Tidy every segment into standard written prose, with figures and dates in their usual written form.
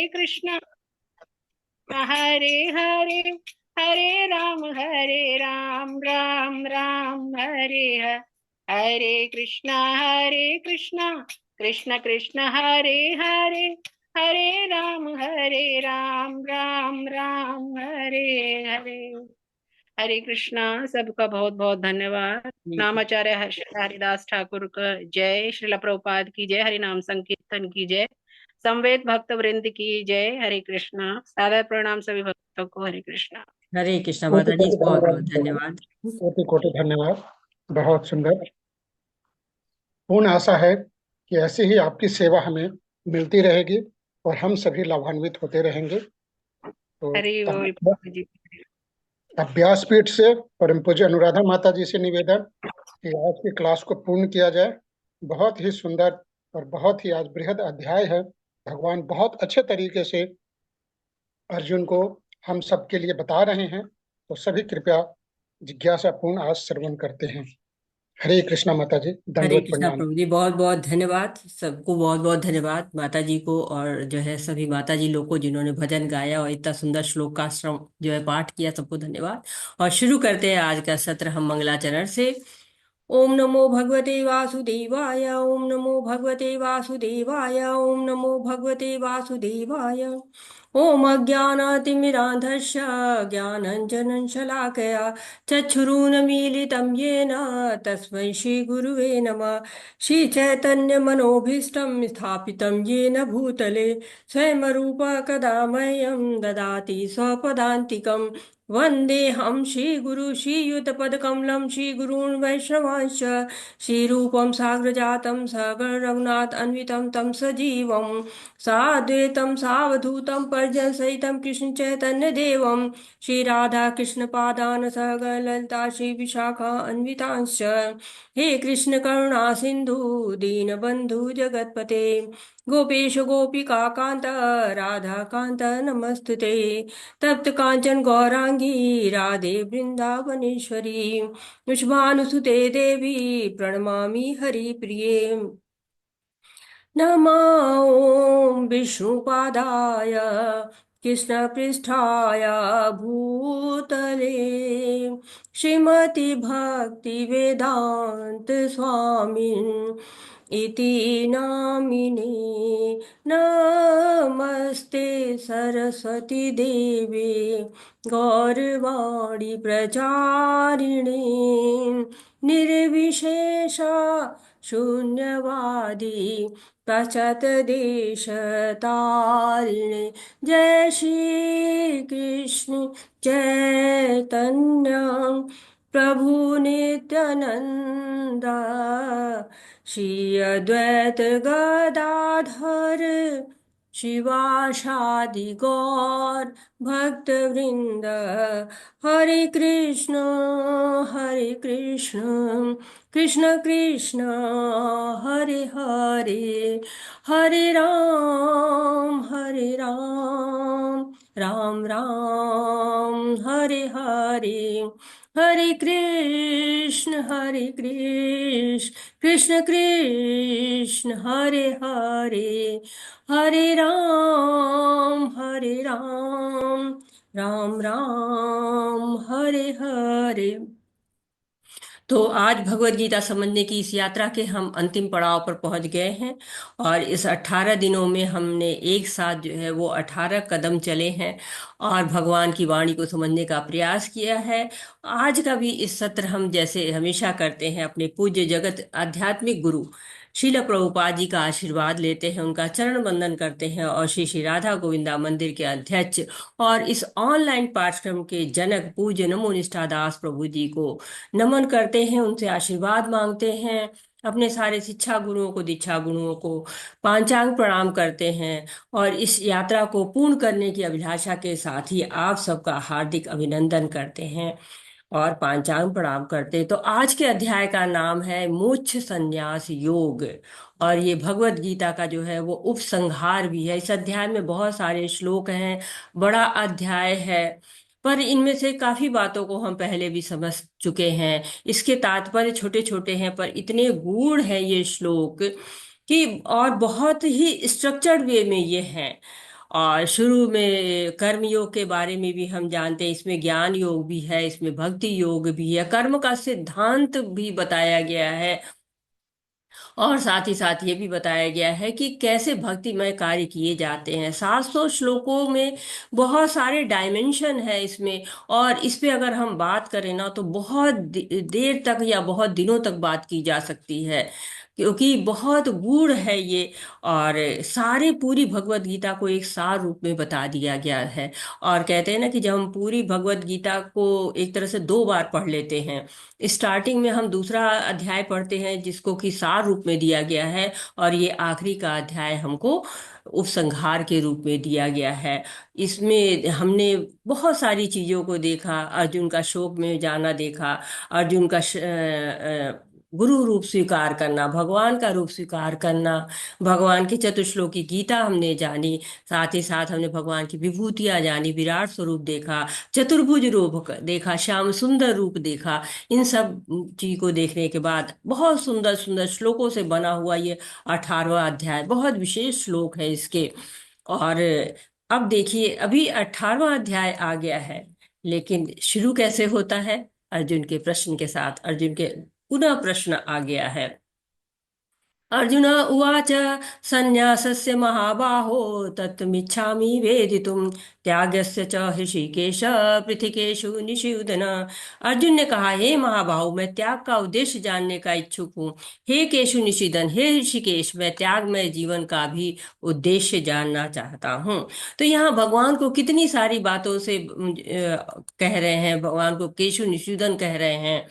कृष्णा हरे हरे, हरे राम राम राम हरे हरे। हरे कृष्णा कृष्ण कृष्ण हरे हरे, हरे राम राम राम हरे हरे। हरे कृष्णा। सबका बहुत बहुत धन्यवाद। नामाचार्य हरिदास ठाकुर का जय, श्रील प्रभुपाद की जय, हरि नाम संकीर्तन की जय, संवेद भक्त वृंद की जय। हरे कृष्णा। सादर प्रणाम सभी भक्तों को। हरे कृष्णा। हरे कृष्णा कोटि माता जी, कोटि बहुत धन्यवाद बहुत माता धन्यवाद। जी। कोटि कोटि धन्यवाद। बहुत सुंदर। पूर्ण आशा है कि ऐसे ही आपकी सेवा हमें मिलती रहेगी और हम सभी लाभान्वित होते रहेंगे। तो हरि बोल अब प्रभु जी। अभ्यास पीठ से परम पूज्य अनुराधा माता जी से निवेदन कि आज की क्लास को पूर्ण किया जाए। बहुत ही सुंदर और बहुत ही आज बृहद अध्याय है। भगवान बहुत अच्छे तरीके से अर्जुन को हम सबके लिए बता रहे हैं, तो सभी कृपया जिज्ञासा पूर्ण आज श्रवण करते हैं। हरे कृष्णा माता जी, हरे दंडवत कृष्णा प्रणाम। प्रभु जी, बहुत बहुत धन्यवाद सबको, बहुत बहुत धन्यवाद माता जी को, और जो है सभी माता जी लोग को जिन्होंने भजन गाया और इतना सुंदर श्लोक का श्रम जो है पाठ किया, सबको धन्यवाद। और शुरू करते हैं आज का सत्र हम मंगलाचरण से। ओम नमो भगवते वासुदेवाय, ओम नमो भगवते वासुदेवाय, ओम नमो भगवते वासुदेवाय। ओम अज्ञानातिमिरान्धस्य ज्ञानञ्जनं शलाकया चक्षुरुन्मीलितं येन तस्मै श्रीगुरुवे नमः। श्रीचैतन्यमनोभीष्टं स्थापितं येन भूतले स्वयं रूपः कदा मह्यं ददाति स्वपदान्तिकम्। वन्देऽहं श्रीगुरु श्रीयुतपदकमलं श्रीगुरून् वैष्णवांश्च श्रीरूपं साग्रजातं सगण रघुनाथ अन्वितं तं सजीवं साद्वैतं सावधूतं पर्जनसहितं कृष्ण चैतन्य देवं श्रीराधा कृष्ण पादान सगण ललिता श्री विशाखा अन्वितांश्च। हे कृष्ण करुणा सिंधु दीनबंधु जगतपते गोपेश गोपिका कांत राधा कांत नमस्तुते। तप्त कांचन गौरांगी राधे वृंदावनेश्वरी विश्वानुसुते देवी प्रणमामि हरिप्रिये। नमो विष्णुपादाय कृष्णपृष्ठाय भूतले श्रीमति भक्ति वेदांत स्वामिन् इति नामिने। नमस्ते सरस्वती देवे गौरवाणी प्रचारिणे निर्विशेषा शून्यवादी पाश्चात्यदेशतारिणे। जय श्री कृष्ण चैतन्य प्रभु नित्यानंद श्री अद्वैत गदाधर शिवासादि गौर भक्त वृंद। हरे कृष्ण कृष्ण कृष्ण हरे हरे, हरे राम राम राम हरे हरे। हरे कृष्ण कृष्ण कृष्ण हरे हरे, हरे राम राम राम हरे हरे। तो आज भगवत गीता समझने की इस यात्रा के हम अंतिम पड़ाव पर पहुंच गए हैं, और इस 18 दिनों में हमने एक साथ जो है वो 18 कदम चले हैं और भगवान की वाणी को समझने का प्रयास किया है। आज का भी इस सत्र हम जैसे हमेशा करते हैं अपने पूज्य जगत आध्यात्मिक गुरु श्रील प्रभुपाद जी का आशीर्वाद लेते हैं, उनका चरण वंदन करते हैं, और श्री श्री राधा गोविंदा मंदिर के अध्यक्ष और इस ऑनलाइन पाठ्यक्रम के जनक पूज्य नमो निष्ठा दास प्रभु जी को नमन करते हैं, उनसे आशीर्वाद मांगते हैं। अपने सारे शिक्षा गुरुओं को, दीक्षा गुरुओं को पांचांग प्रणाम करते हैं, और इस यात्रा को पूर्ण करने की अभिलाषा के साथ ही आप सबका हार्दिक अभिनंदन करते हैं और पांचांग प्रणाम करते हैं। तो आज के अध्याय का नाम है मोक्ष संन्यास योग, और ये भगवत गीता का जो है वो उपसंहार भी है। इस अध्याय में बहुत सारे श्लोक हैं, बड़ा अध्याय है, पर इनमें से काफी बातों को हम पहले भी समझ चुके हैं। इसके तात्पर्य छोटे छोटे हैं पर इतने गूढ़ हैं ये श्लोक कि, और बहुत ही स्ट्रक्चर्ड वे में ये हैं। और शुरू में कर्म योग के बारे में भी हम जानते हैं, इसमें ज्ञान योग भी है, इसमें भक्ति योग भी है, कर्म का सिद्धांत भी बताया गया है। और साथ ही साथ ये भी बताया गया है कि कैसे भक्तिमय कार्य किए जाते हैं। 700 श्लोकों में बहुत सारे डायमेंशन है इसमें। और इस पे अगर हम बात करें ना तो बहुत देर तक या बहुत दिनों तक बात की जा सकती है, क्योंकि बहुत गूढ़ है ये। और सारे पूरी भगवत गीता को एक सार रूप में बता दिया गया है। और कहते हैं ना कि जब हम पूरी भगवत गीता को एक तरह से 2 बार पढ़ लेते हैं, स्टार्टिंग में हम दूसरा अध्याय पढ़ते हैं जिसको कि सार रूप में दिया गया है, और ये आखिरी का अध्याय हमको उपसंहार के रूप में दिया गया है। इसमें हमने बहुत सारी चीजों को देखा, अर्जुन का शोक में जाना देखा, अर्जुन का गुरु रूप स्वीकार करना, भगवान का रूप स्वीकार करना, भगवान की चतुश्लोकी गीता हमने जानी, साथ ही साथ हमने भगवान की विभूतियां जानी, विराट स्वरूप देखा, चतुर्भुज रूप देखा, श्याम सुंदर रूप देखा। इन सब चीज को देखने के बाद बहुत सुंदर सुंदर श्लोकों से बना हुआ ये 18वां अध्याय, बहुत विशेष श्लोक है इसके। और अब देखिए, अभी 18वां अध्याय आ गया है, लेकिन शुरू कैसे होता है? अर्जुन के प्रश्न के साथ। अर्जुन के पुनः प्रश्न आ गया है। अर्जुन उवाच संन्यासस्य महाबाहो तत्मिच्छामि वेदितुम त्यागस्य च ऋषिकेश पृथिकेषु निषूदन। अर्जुन ने कहा, हे महाबाहो, मैं त्याग का उद्देश्य जानने का इच्छुक हूँ। हे केशु निषीदन, हे ऋषिकेश, मैं त्यागमय जीवन का भी उद्देश्य जानना चाहता हूँ। तो यहाँ भगवान को कितनी सारी बातों से कह रहे हैं, भगवान को केशु निषूदन कह रहे हैं।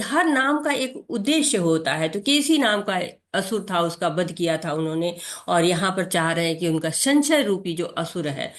हर नाम का एक उद्देश्य होता है। तो केसी नाम का असुर था, उसका वध किया था उन्होंने। और यहाँ पर चाह रहे हैं कि उनका संशय रूपी जो असुर है,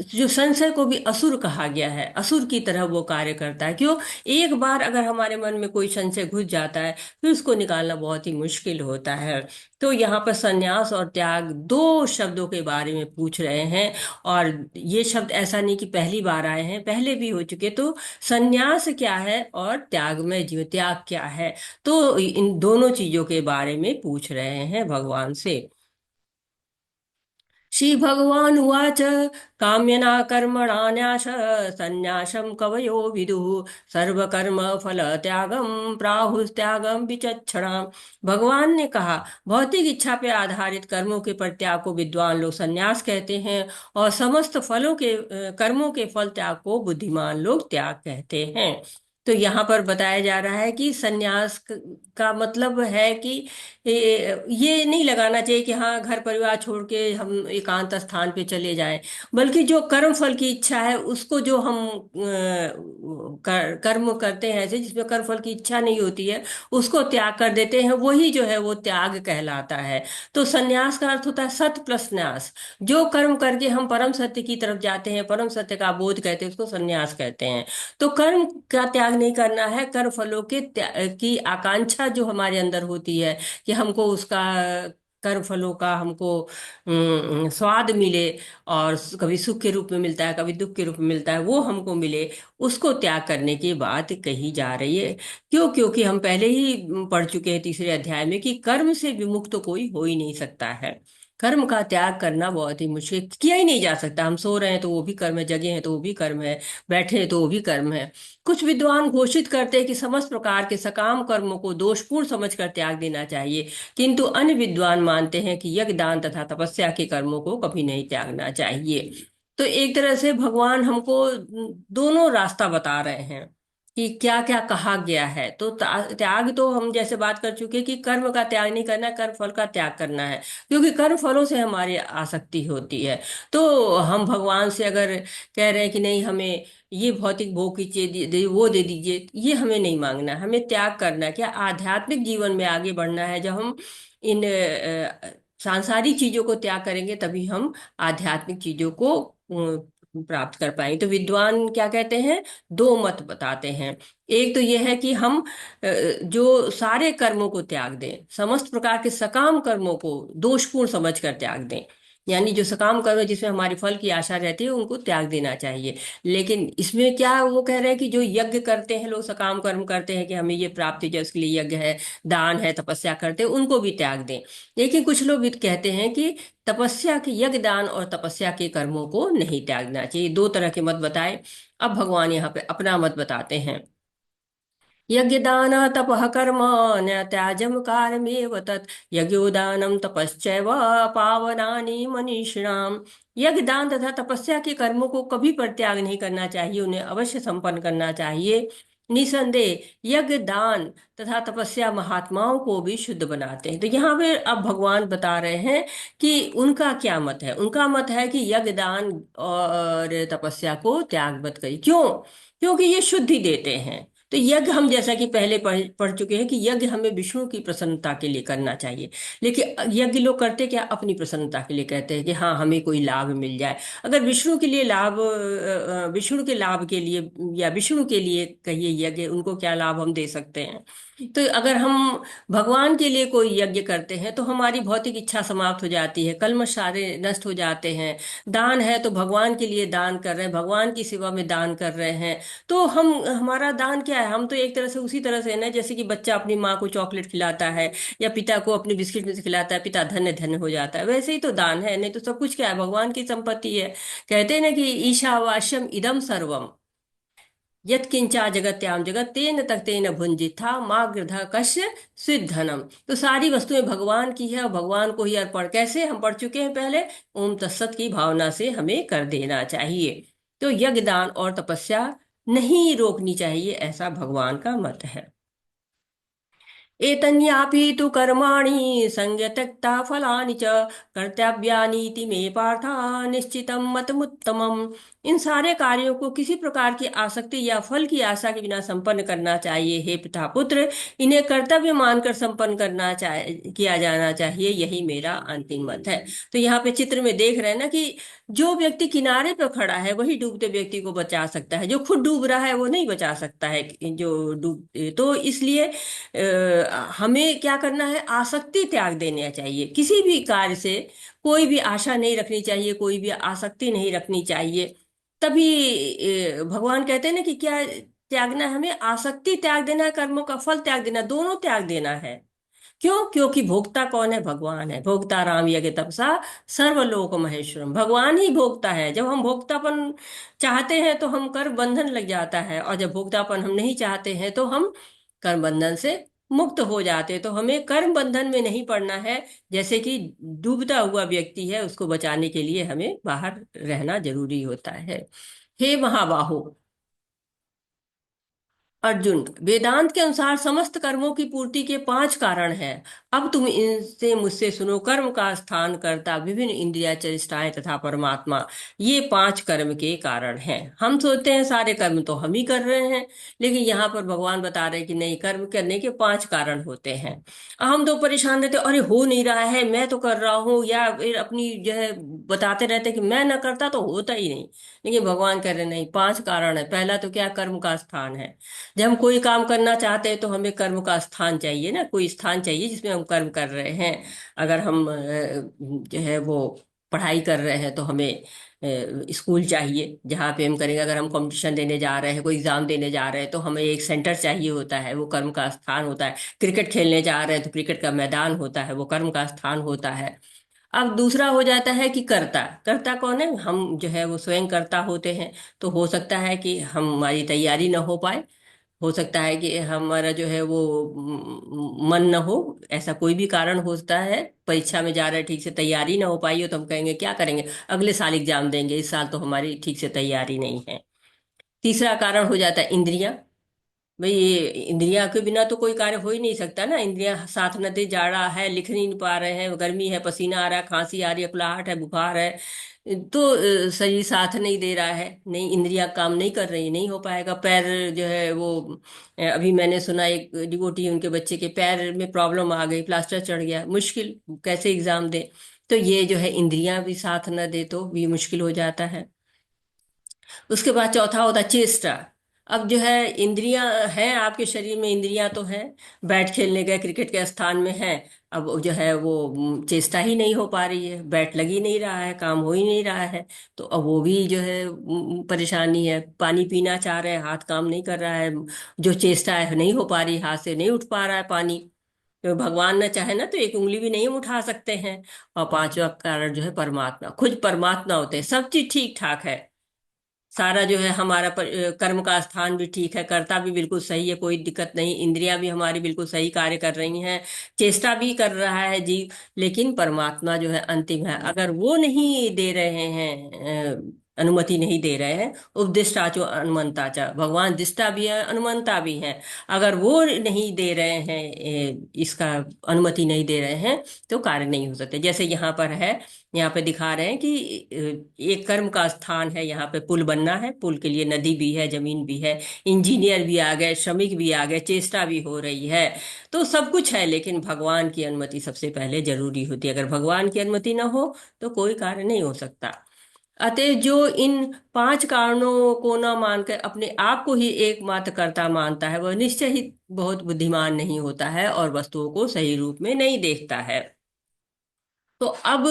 जो संशय को भी असुर कहा गया है, असुर की तरह वो कार्य करता है। क्यों? एक बार अगर हमारे मन में कोई संशय घुस जाता है, फिर उसको निकालना बहुत ही मुश्किल होता है। तो यहाँ पर संन्यास और त्याग, 2 शब्दों के बारे में पूछ रहे हैं। और ये शब्द ऐसा नहीं कि पहली बार आए हैं, पहले भी हो चुके। तो संन्यास क्या है और त्याग में जीव त्याग क्या है, तो इन दोनों चीजों के बारे में पूछ रहे हैं भगवान से। श्री भगवान उवाच काम्यना कर्मणा न्यास संन्यासं कवयो विदुः सर्वकर्म फल त्यागम प्राहुस्त्यागम विचक्षणा। भगवान ने कहा, भौतिक इच्छा पे आधारित कर्मों के परित्याग को विद्वान लोग संन्यास कहते हैं, और समस्त फलों के कर्मों के फल त्याग को बुद्धिमान लोग त्याग कहते हैं। तो यहाँ पर बताया जा रहा है कि संन्यास का मतलब है कि ये नहीं लगाना चाहिए कि हाँ, घर परिवार छोड़ के हम एकांत स्थान पे चले जाएं, बल्कि जो कर्म फल की इच्छा है उसको, जो हम कर्म करते हैं ऐसे जिसमें कर्म फल की इच्छा नहीं होती है, उसको त्याग कर देते हैं, वही जो है वो त्याग कहलाता है। तो संन्यास का अर्थ होता है सत प्लस न्यास। जो कर्म करके हम परम सत्य की तरफ जाते हैं, परम सत्य का बोध कहते हैं, उसको संन्यास कहते हैं। तो कर्म का त्याग नहीं करना है, कर्म फलों के की आकांक्षा जो हमारे अंदर होती है कि हमको उसका, कर्म फलों का हमको स्वाद मिले, और कभी सुख के रूप में मिलता है, कभी दुख के रूप में मिलता है, वो हमको मिले, उसको त्याग करने की बात कही जा रही है। क्यों? क्योंकि हम पहले ही पढ़ चुके हैं तीसरे अध्याय में कि कर्म से विमुक्त तो कोई हो ही नहीं सकता है। कर्म का त्याग करना बहुत ही मुश्किल, किया ही नहीं जा सकता। हम सो रहे हैं तो वो भी कर्म है, जगे हैं तो वो भी कर्म है, बैठे हैं तो वो भी कर्म है। कुछ विद्वान घोषित करते हैं कि समस्त प्रकार के सकाम कर्मों को दोषपूर्ण समझकर त्याग देना चाहिए, किंतु अन्य विद्वान मानते हैं कि यज्ञ दान तथा तपस्या के कर्मों को कभी नहीं त्यागना चाहिए। तो एक तरह से भगवान हमको दोनों रास्ता बता रहे हैं कि क्या क्या कहा गया है। तो त्याग तो हम जैसे बात कर चुके कि कर्म का त्याग नहीं करना, कर्म फल का त्याग करना है, क्योंकि कर्म फलों से हमारी आसक्ति होती है। तो हम भगवान से अगर कह रहे हैं कि नहीं, हमें ये भौतिक भोग की चीज वो दे दीजिए, ये हमें नहीं मांगना, हमें त्याग करना है। क्या आध्यात्मिक जीवन में आगे बढ़ना है, जब हम इन सांसारिक चीजों को त्याग करेंगे तभी हम आध्यात्मिक चीजों को प्राप्त कर पाएंगे। तो विद्वान क्या कहते हैं, 2 मत बताते हैं। एक तो यह है कि हम जो सारे कर्मों को त्याग दें, समस्त प्रकार के सकाम कर्मों को दोषपूर्ण समझकर त्याग दें, यानी जो सकाम कर्म है जिसमें हमारी फल की आशा रहती है उनको त्याग देना चाहिए। लेकिन इसमें क्या वो कह रहे हैं कि जो यज्ञ करते हैं लोग, सकाम कर्म करते हैं कि हमें ये प्राप्ति जो उसके लिए यज्ञ है, दान है, तपस्या करते हैं, उनको भी त्याग दें। लेकिन कुछ लोग भी कहते हैं कि तपस्या के, यज्ञ दान और तपस्या के कर्मों को नहीं त्यागना चाहिए। दो तरह के मत बताए। अब भगवान यहाँ पे अपना मत बताते हैं। यज्ञदान तपः कर्म न त्याजम कारमेव तत् यज्ञोदानम तपश्चैव पावनानि मनीषिणाम। यज्ञ दान तथा तपस्या के कर्मों को कभी परित्याग नहीं करना चाहिए, उन्हें अवश्य संपन्न करना चाहिए। निसंदेह यज्ञ दान तथा तपस्या महात्माओं को भी शुद्ध बनाते हैं। तो यहाँ पे अब भगवान बता रहे हैं कि उनका क्या मत है। उनका मत है कि यज्ञ दान और तपस्या को त्याग मत करिए। क्यों? क्योंकि ये शुद्धि देते हैं। तो यज्ञ हम जैसा कि पहले पढ़ चुके हैं कि यज्ञ हमें विष्णु की प्रसन्नता के लिए करना चाहिए। लेकिन यज्ञ लोग करते क्या? अपनी प्रसन्नता के लिए कहते हैं कि हाँ हमें कोई लाभ मिल जाए। अगर विष्णु के लिए लाभ, विष्णु के लाभ के लिए या विष्णु के लिए कहिए यज्ञ, उनको क्या लाभ हम दे सकते हैं? तो अगर हम भगवान के लिए कोई यज्ञ करते हैं तो हमारी भौतिक इच्छा समाप्त हो जाती है, कल्मश सारे नष्ट हो जाते हैं। दान है तो भगवान के लिए दान कर रहे हैं, भगवान की सेवा में दान कर रहे हैं। तो हम, हमारा दान क्या है? हम तो एक तरह से उसी तरह से है ना, जैसे कि बच्चा अपनी माँ को चॉकलेट खिलाता है या पिता को अपने बिस्किट में से खिलाता है, पिता धन्य धन्य हो जाता है। वैसे ही तो दान है। नहीं तो सब कुछ क्या है? भगवान की संपत्ति है। कहते हैं ना कि ईशावास्यम इदम सर्वम यत्किंचा जगत्याम जगत तेन तख्तेन भुंजिथा माग्रध कश्य सिद्धनम। तो सारी वस्तुएं भगवान की है और भगवान को ही अर्पण। कैसे? हम पढ़ चुके हैं पहले, ओम तत्सत की भावना से हमें कर देना चाहिए। तो यज्ञ दान और तपस्या नहीं रोकनी चाहिए, ऐसा भगवान का मत है। एतन्यापि तु कर्माणि संयत्यक्ता फलानि च कर्तव्यानीति मे पार्थ निश्चितं मतमुत्तमम्। इन सारे कार्यों को किसी प्रकार की आसक्ति या फल की आशा के बिना संपन्न करना चाहिए। हे पिता पुत्र, इन्हें कर्तव्य मानकर संपन्न करना चाहिए, किया जाना चाहिए। यही मेरा अंतिम मत है। तो यहाँ पे चित्र में देख रहे हैं ना कि जो व्यक्ति किनारे पर खड़ा है वही डूबते व्यक्ति को बचा सकता है, जो खुद डूब रहा है वो नहीं बचा सकता है। जो डूब, तो इसलिए हमें क्या करना है? आसक्ति त्याग देना चाहिए। किसी भी कार्य से कोई भी आशा नहीं रखनी चाहिए, कोई भी आसक्ति नहीं रखनी चाहिए। तभी भगवान कहते हैं ना कि क्या त्यागना है? हमें आसक्ति त्याग देना है, कर्मों का फल त्याग देना, दोनों त्याग देना है। क्यों? क्योंकि भोक्ता कौन है? भगवान है। भोक्ता राम यज्ञ तपसा सर्वलोक महेश्वरम। भगवान ही भोक्ता है। जब हम भोक्तापन चाहते हैं तो हम कर्म बंधन लग जाता है, और जब भोक्तापन हम नहीं चाहते हैं तो हम कर्म बंधन से मुक्त हो जाते हैं। तो हमें कर्म बंधन में नहीं पड़ना है। जैसे कि डूबता हुआ व्यक्ति है, उसको बचाने के लिए हमें बाहर रहना जरूरी होता है। हे महाबाहो अर्जुन, वेदांत के अनुसार समस्त कर्मों की पूर्ति के पांच कारण हैं। अब तुम इनसे मुझसे सुनो। कर्म का स्थान, कर्ता, विभिन्न इंद्रिया, चेष्टाएं तथा परमात्मा, ये पांच कर्म के कारण हैं। हम सोचते हैं सारे कर्म तो हम ही कर रहे हैं, लेकिन यहाँ पर भगवान बता रहे हैं कि नहीं, कर्म करने के पांच कारण होते हैं। हम तो परेशान रहते, अरे हो नहीं रहा है, मैं तो कर रहा हूँ, या फिर अपनी जो है बताते रहते कि मैं ना करता तो होता ही नहीं। लेकिन भगवान कह रहे नहीं, पांच कारण है। पहला तो क्या? कर्म का स्थान है। जब हम कोई काम करना चाहते हैं तो हमें कर्म का स्थान चाहिए ना, कोई स्थान चाहिए जिसमें हम कर्म कर रहे हैं। अगर हम जो है वो पढ़ाई कर रहे हैं तो हमें स्कूल चाहिए जहाँ पे हम करेंगे। अगर हम कंपटीशन देने जा रहे हैं, कोई एग्जाम देने जा रहे हैं, तो हमें एक सेंटर चाहिए होता है, वो कर्म का स्थान होता है। क्रिकेट खेलने जा रहे हैं तो क्रिकेट का मैदान होता है, वो कर्म का स्थान होता है। अब दूसरा हो जाता है कि कर्ता। कर्ता कौन है? हम जो है वो स्वयं कर्ता होते हैं। तो हो सकता है कि हमारी तैयारी ना हो पाए, हो सकता है कि हमारा जो है वो मन न हो, ऐसा कोई भी कारण होता है। परीक्षा में जा रहे हैं, ठीक से तैयारी ना हो पाई हो, तो हम कहेंगे क्या करेंगे, अगले साल एग्जाम देंगे, इस साल तो हमारी ठीक से तैयारी नहीं है। तीसरा कारण हो जाता है इंद्रियां। भाई ये इंद्रियां के बिना तो कोई कार्य हो ही नहीं सकता ना। इंद्रियां साथ न दे, जाड़ा है लिख नहीं पा रहे हैं, गर्मी है पसीना आ रहा है, खांसी आ रही है, अकड़ाहट है, बुखार है, तो शरीर साथ नहीं दे रहा है, नहीं इंद्रियां काम नहीं कर रही, नहीं हो पाएगा। पैर जो है वो अभी मैंने सुना एक डिवोटी, उनके बच्चे के पैर में प्रॉब्लम आ गई, प्लास्टर चढ़ गया, मुश्किल, कैसे एग्जाम दे। तो ये जो है इंद्रियां भी साथ न दे तो भी मुश्किल हो जाता है। उसके बाद चौथा होता है चेष्टा। अब जो है इंद्रियां हैं आपके शरीर में, इंद्रियां तो हैं, बैट खेलने गए क्रिकेट के स्थान में हैं, अब जो है वो चेष्टा ही नहीं हो पा रही है, बैठ लग ही नहीं रहा है, काम हो ही नहीं रहा है। तो अब वो भी जो है परेशानी है। पानी पीना चाह रहे हैं, हाथ काम नहीं कर रहा है, जो चेष्टा है नहीं हो पा रही, हाथ से नहीं उठ पा रहा है पानी। तो भगवान न चाहे ना तो एक उंगली भी नहीं हम उठा सकते हैं। और पांचवा कारण जो है परमात्मा, खुद परमात्मा होते हैं। सब चीज ठीक ठाक है, सारा जो है हमारा कर्म का स्थान भी ठीक है, कर्ता भी बिल्कुल सही है, कोई दिक्कत नहीं, इंद्रियां भी हमारी बिल्कुल सही कार्य कर रही हैं, चेष्टा भी कर रहा है जीव। लेकिन परमात्मा जो है अंतिम है, अगर वो नहीं दे रहे हैं, अनुमति नहीं दे रहे हैं। उपदिष्टाचो अनुमंताचा, भगवान दिष्टा भी है अनुमंता भी है। अगर वो नहीं दे रहे हैं, इसका अनुमति नहीं दे रहे हैं, तो कार्य नहीं हो सकते। जैसे यहाँ पर है, यहाँ पे दिखा रहे हैं कि एक कर्म का स्थान है, यहाँ पे पुल बनना है, पुल के लिए नदी भी है, जमीन भी है, इंजीनियर भी आ गए, श्रमिक भी आ गए, चेष्टा भी हो रही है। तो सब कुछ है, लेकिन भगवान की अनुमति सबसे पहले जरूरी होती है। अगर भगवान की अनुमति ना हो तो कोई कार्य नहीं हो सकता। अतः जो इन पांच कारणों को न मानकर अपने आप को ही एकमात्र कर्ता मानता है, वह निश्चय ही बहुत बुद्धिमान नहीं होता है और वस्तुओं को सही रूप में नहीं देखता है। तो अब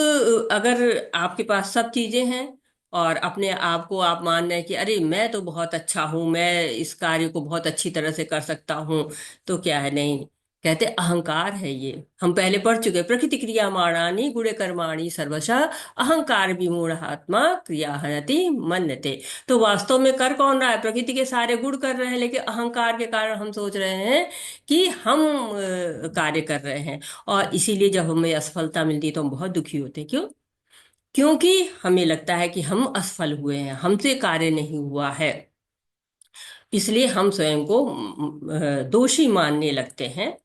अगर आपके पास सब चीजें हैं और अपने आप को आप मान रहे हैं कि अरे मैं तो बहुत अच्छा हूं, मैं इस कार्य को बहुत अच्छी तरह से कर सकता हूं, तो क्या है, नहीं। कहते अहंकार है ये। हम पहले पढ़ चुके, प्रकृति क्रिया माणानी गुणे कर्माणि सर्वशः अहंकार विमूढ़ आत्मा क्रिया हनति मन्यते। तो वास्तव में कर कौन रहा है? प्रकृति के सारे गुण कर रहे हैं, लेकिन अहंकार के कारण हम सोच रहे हैं कि हम कार्य कर रहे हैं। और इसीलिए जब हमें असफलता मिलती है तो हम बहुत दुखी होते हैं। क्यों? क्योंकि हमें लगता है कि हम असफल हुए हैं, हमसे कार्य नहीं हुआ है। इसलिए हम स्वयं को दोषी मानने लगते हैं।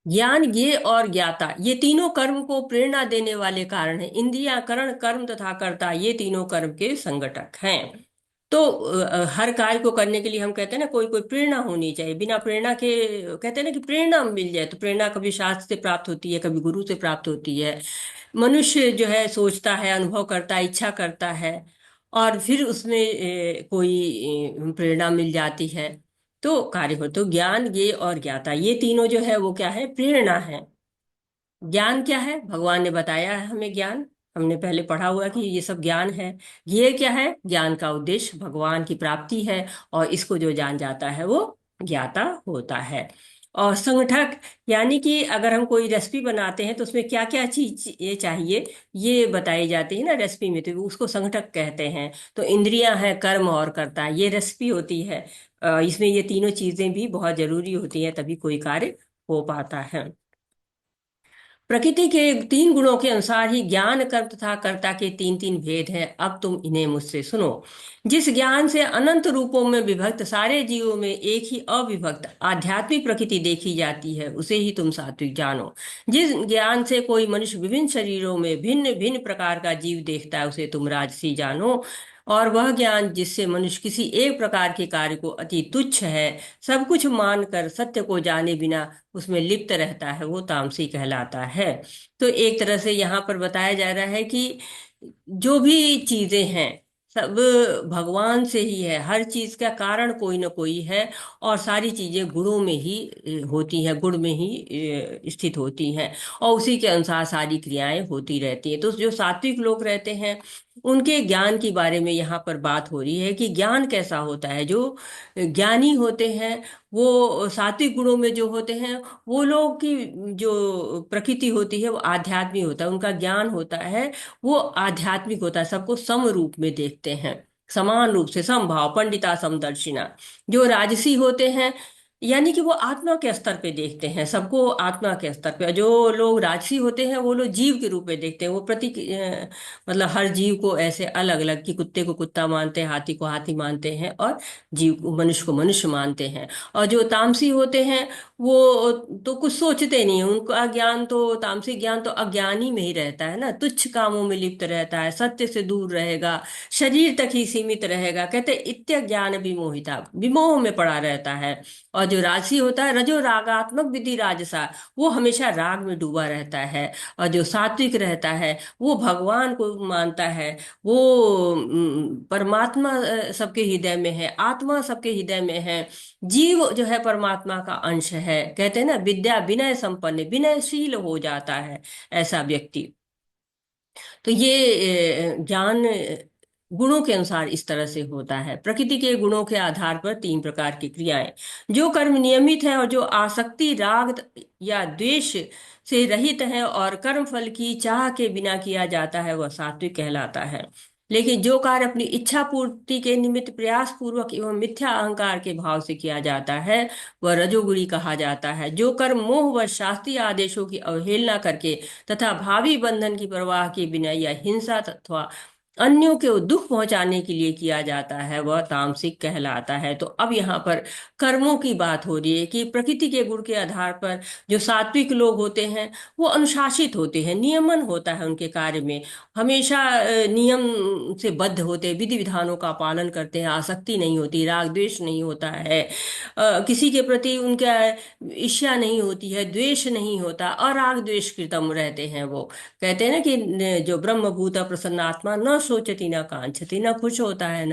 ज्ञान, ज्ञेय और ज्ञाता, ये तीनों कर्म को प्रेरणा देने वाले कारण हैं। इंद्रियां, करण, कर्म तथा कर्ता, ये तीनों कर्म के संगठक हैं। तो हर कार्य को करने के लिए हम कहते हैं ना, कोई कोई प्रेरणा होनी चाहिए। बिना प्रेरणा के, कहते हैं ना कि प्रेरणा मिल जाए, तो प्रेरणा कभी शास्त्र से प्राप्त होती है, कभी गुरु से प्राप्त होती है। मनुष्य जो है सोचता है, अनुभव करता है, इच्छा करता है, और फिर उसमें कोई प्रेरणा मिल जाती है, तो कार्य हो। तो ज्ञान, ये और ज्ञाता, ये तीनों जो है वो क्या है? प्रेरणा है। ज्ञान क्या है? भगवान ने बताया है हमें ज्ञान, हमने पहले पढ़ा हुआ कि ये सब ज्ञान है। ये क्या है? ज्ञान का उद्देश्य भगवान की प्राप्ति है, और इसको जो जान जाता है वो ज्ञाता होता है। और संगठक, यानी कि अगर हम कोई रेसिपी बनाते हैं तो उसमें क्या क्या चीज ये चाहिए, ये बताई जाती है ना रेसिपी में, तो उसको संगठक कहते हैं। तो इंद्रियां हैं, कर्म और कर्ता, ये रेसिपी होती है। इसमें ये तीनों चीजें भी बहुत जरूरी होती हैं, तभी कोई कार्य हो पाता है। प्रकृति के तीन गुणों के अनुसार ही ज्ञान, कर्म तथा कर्ता के तीन तीन भेद हैं। अब तुम इन्हें मुझसे सुनो। जिस ज्ञान से अनंत रूपों में विभक्त सारे जीवों में एक ही अविभक्त आध्यात्मिक प्रकृति देखी जाती है, उसे ही तुम सात्विक जानो। जिस ज्ञान से कोई मनुष्य विभिन्न शरीरों में भिन्न भिन्न प्रकार का जीव देखता है, उसे तुम राजसी जानो। और वह ज्ञान जिससे मनुष्य किसी एक प्रकार के कार्य को अति तुच्छ है, सब कुछ मानकर सत्य को जाने बिना उसमें लिप्त रहता है, वो तामसी कहलाता है। तो एक तरह से यहाँ पर बताया जा रहा है कि जो भी चीजें हैं सब भगवान से ही है, हर चीज का कारण कोई ना कोई है, और सारी चीजें गुणों में ही होती हैं, गुण में ही स्थित होती हैं, और उसी के अनुसार सारी क्रियाएं होती रहती हैं। तो जो सात्विक लोग रहते हैं उनके ज्ञान के बारे में यहाँ पर बात हो रही है कि ज्ञान कैसा होता है। जो ज्ञानी होते हैं, वो सात्विक गुणों में जो होते हैं, वो लोग की जो प्रकृति होती है वो आध्यात्मिक होता है, उनका ज्ञान होता है वो आध्यात्मिक होता है, सबको सम रूप में देखते हैं, समान रूप से, समभाव, पंडिता समदर्शिना। जो राजसी होते हैं, यानी कि वो आत्मा के स्तर पे देखते हैं, सबको आत्मा के स्तर पे। जो लोग राजसी होते हैं वो लोग जीव के रूप में देखते हैं, वो मतलब हर जीव को ऐसे अलग अलग, कि कुत्ते को कुत्ता मानते हैं, हाथी को हाथी मानते हैं, और जीव को, मनुष्य को मनुष्य मानते हैं। और जो तामसी होते हैं वो तो कुछ सोचते नहीं है, उनका ज्ञान तो, तामसिक ज्ञान तो अज्ञानी में ही रहता है ना, तुच्छ कामों में लिप्त रहता है, सत्य से दूर रहेगा, शरीर तक ही सीमित रहेगा। कहते इत्य ज्ञान विमोहिता, विमोह में पड़ा रहता है। और जो राजसी होता है, रजो रागात्मक विधि राजसा, वो हमेशा राग में डूबा रहता है। और जो सात्विक रहता है वो भगवान को मानता है, वो परमात्मा सबके हृदय में है, आत्मा सबके हृदय में है, जीव जो है परमात्मा का अंश है। कहते हैं ना, विद्या विनय संपन्न, विनयशील हो जाता है ऐसा व्यक्ति। तो ये ज्ञान गुणों के अनुसार इस तरह से होता है। प्रकृति के गुणों के आधार पर तीन प्रकार की क्रियाएं। जो कर्म नियमित है और जो आसक्ति राग या द्वेष से रहित है और कर्म फल की चाह के बिना किया जाता है, वह सात्विक कहलाता है। लेकिन जो कार्य अपनी इच्छा पूर्ति के निमित्त प्रयास पूर्वक एवं मिथ्या अहंकार के भाव से किया जाता है, वह रजोगुणी कहा जाता है। जो कर्म मोह व शास्त्रीय आदेशों की अवहेलना करके तथा भावी बंधन की परवाह के बिना या हिंसा अथवा अन्यों को दुख पहुंचाने के लिए किया जाता है, वह तामसिक कहलाता है। तो अब यहाँ पर कर्मों की बात हो रही है कि प्रकृति के गुण के आधार पर जो सात्विक लोग होते हैं वो अनुशासित होते हैं, नियमन होता है उनके कार्य में, हमेशा नियम से बद्ध होते हैं, विधि विधानों का पालन करते हैं, आसक्ति नहीं होती, राग द्वेष नहीं होता है, किसी के प्रति उनका ईर्ष्या नहीं होती है, द्वेष नहीं होता, अराग द्वेष कृतम रहते हैं वो। कहते हैं ना कि जो ब्रह्मभूत प्रसन्नात्मा न सोचती न कांक्षती, न खुश होता है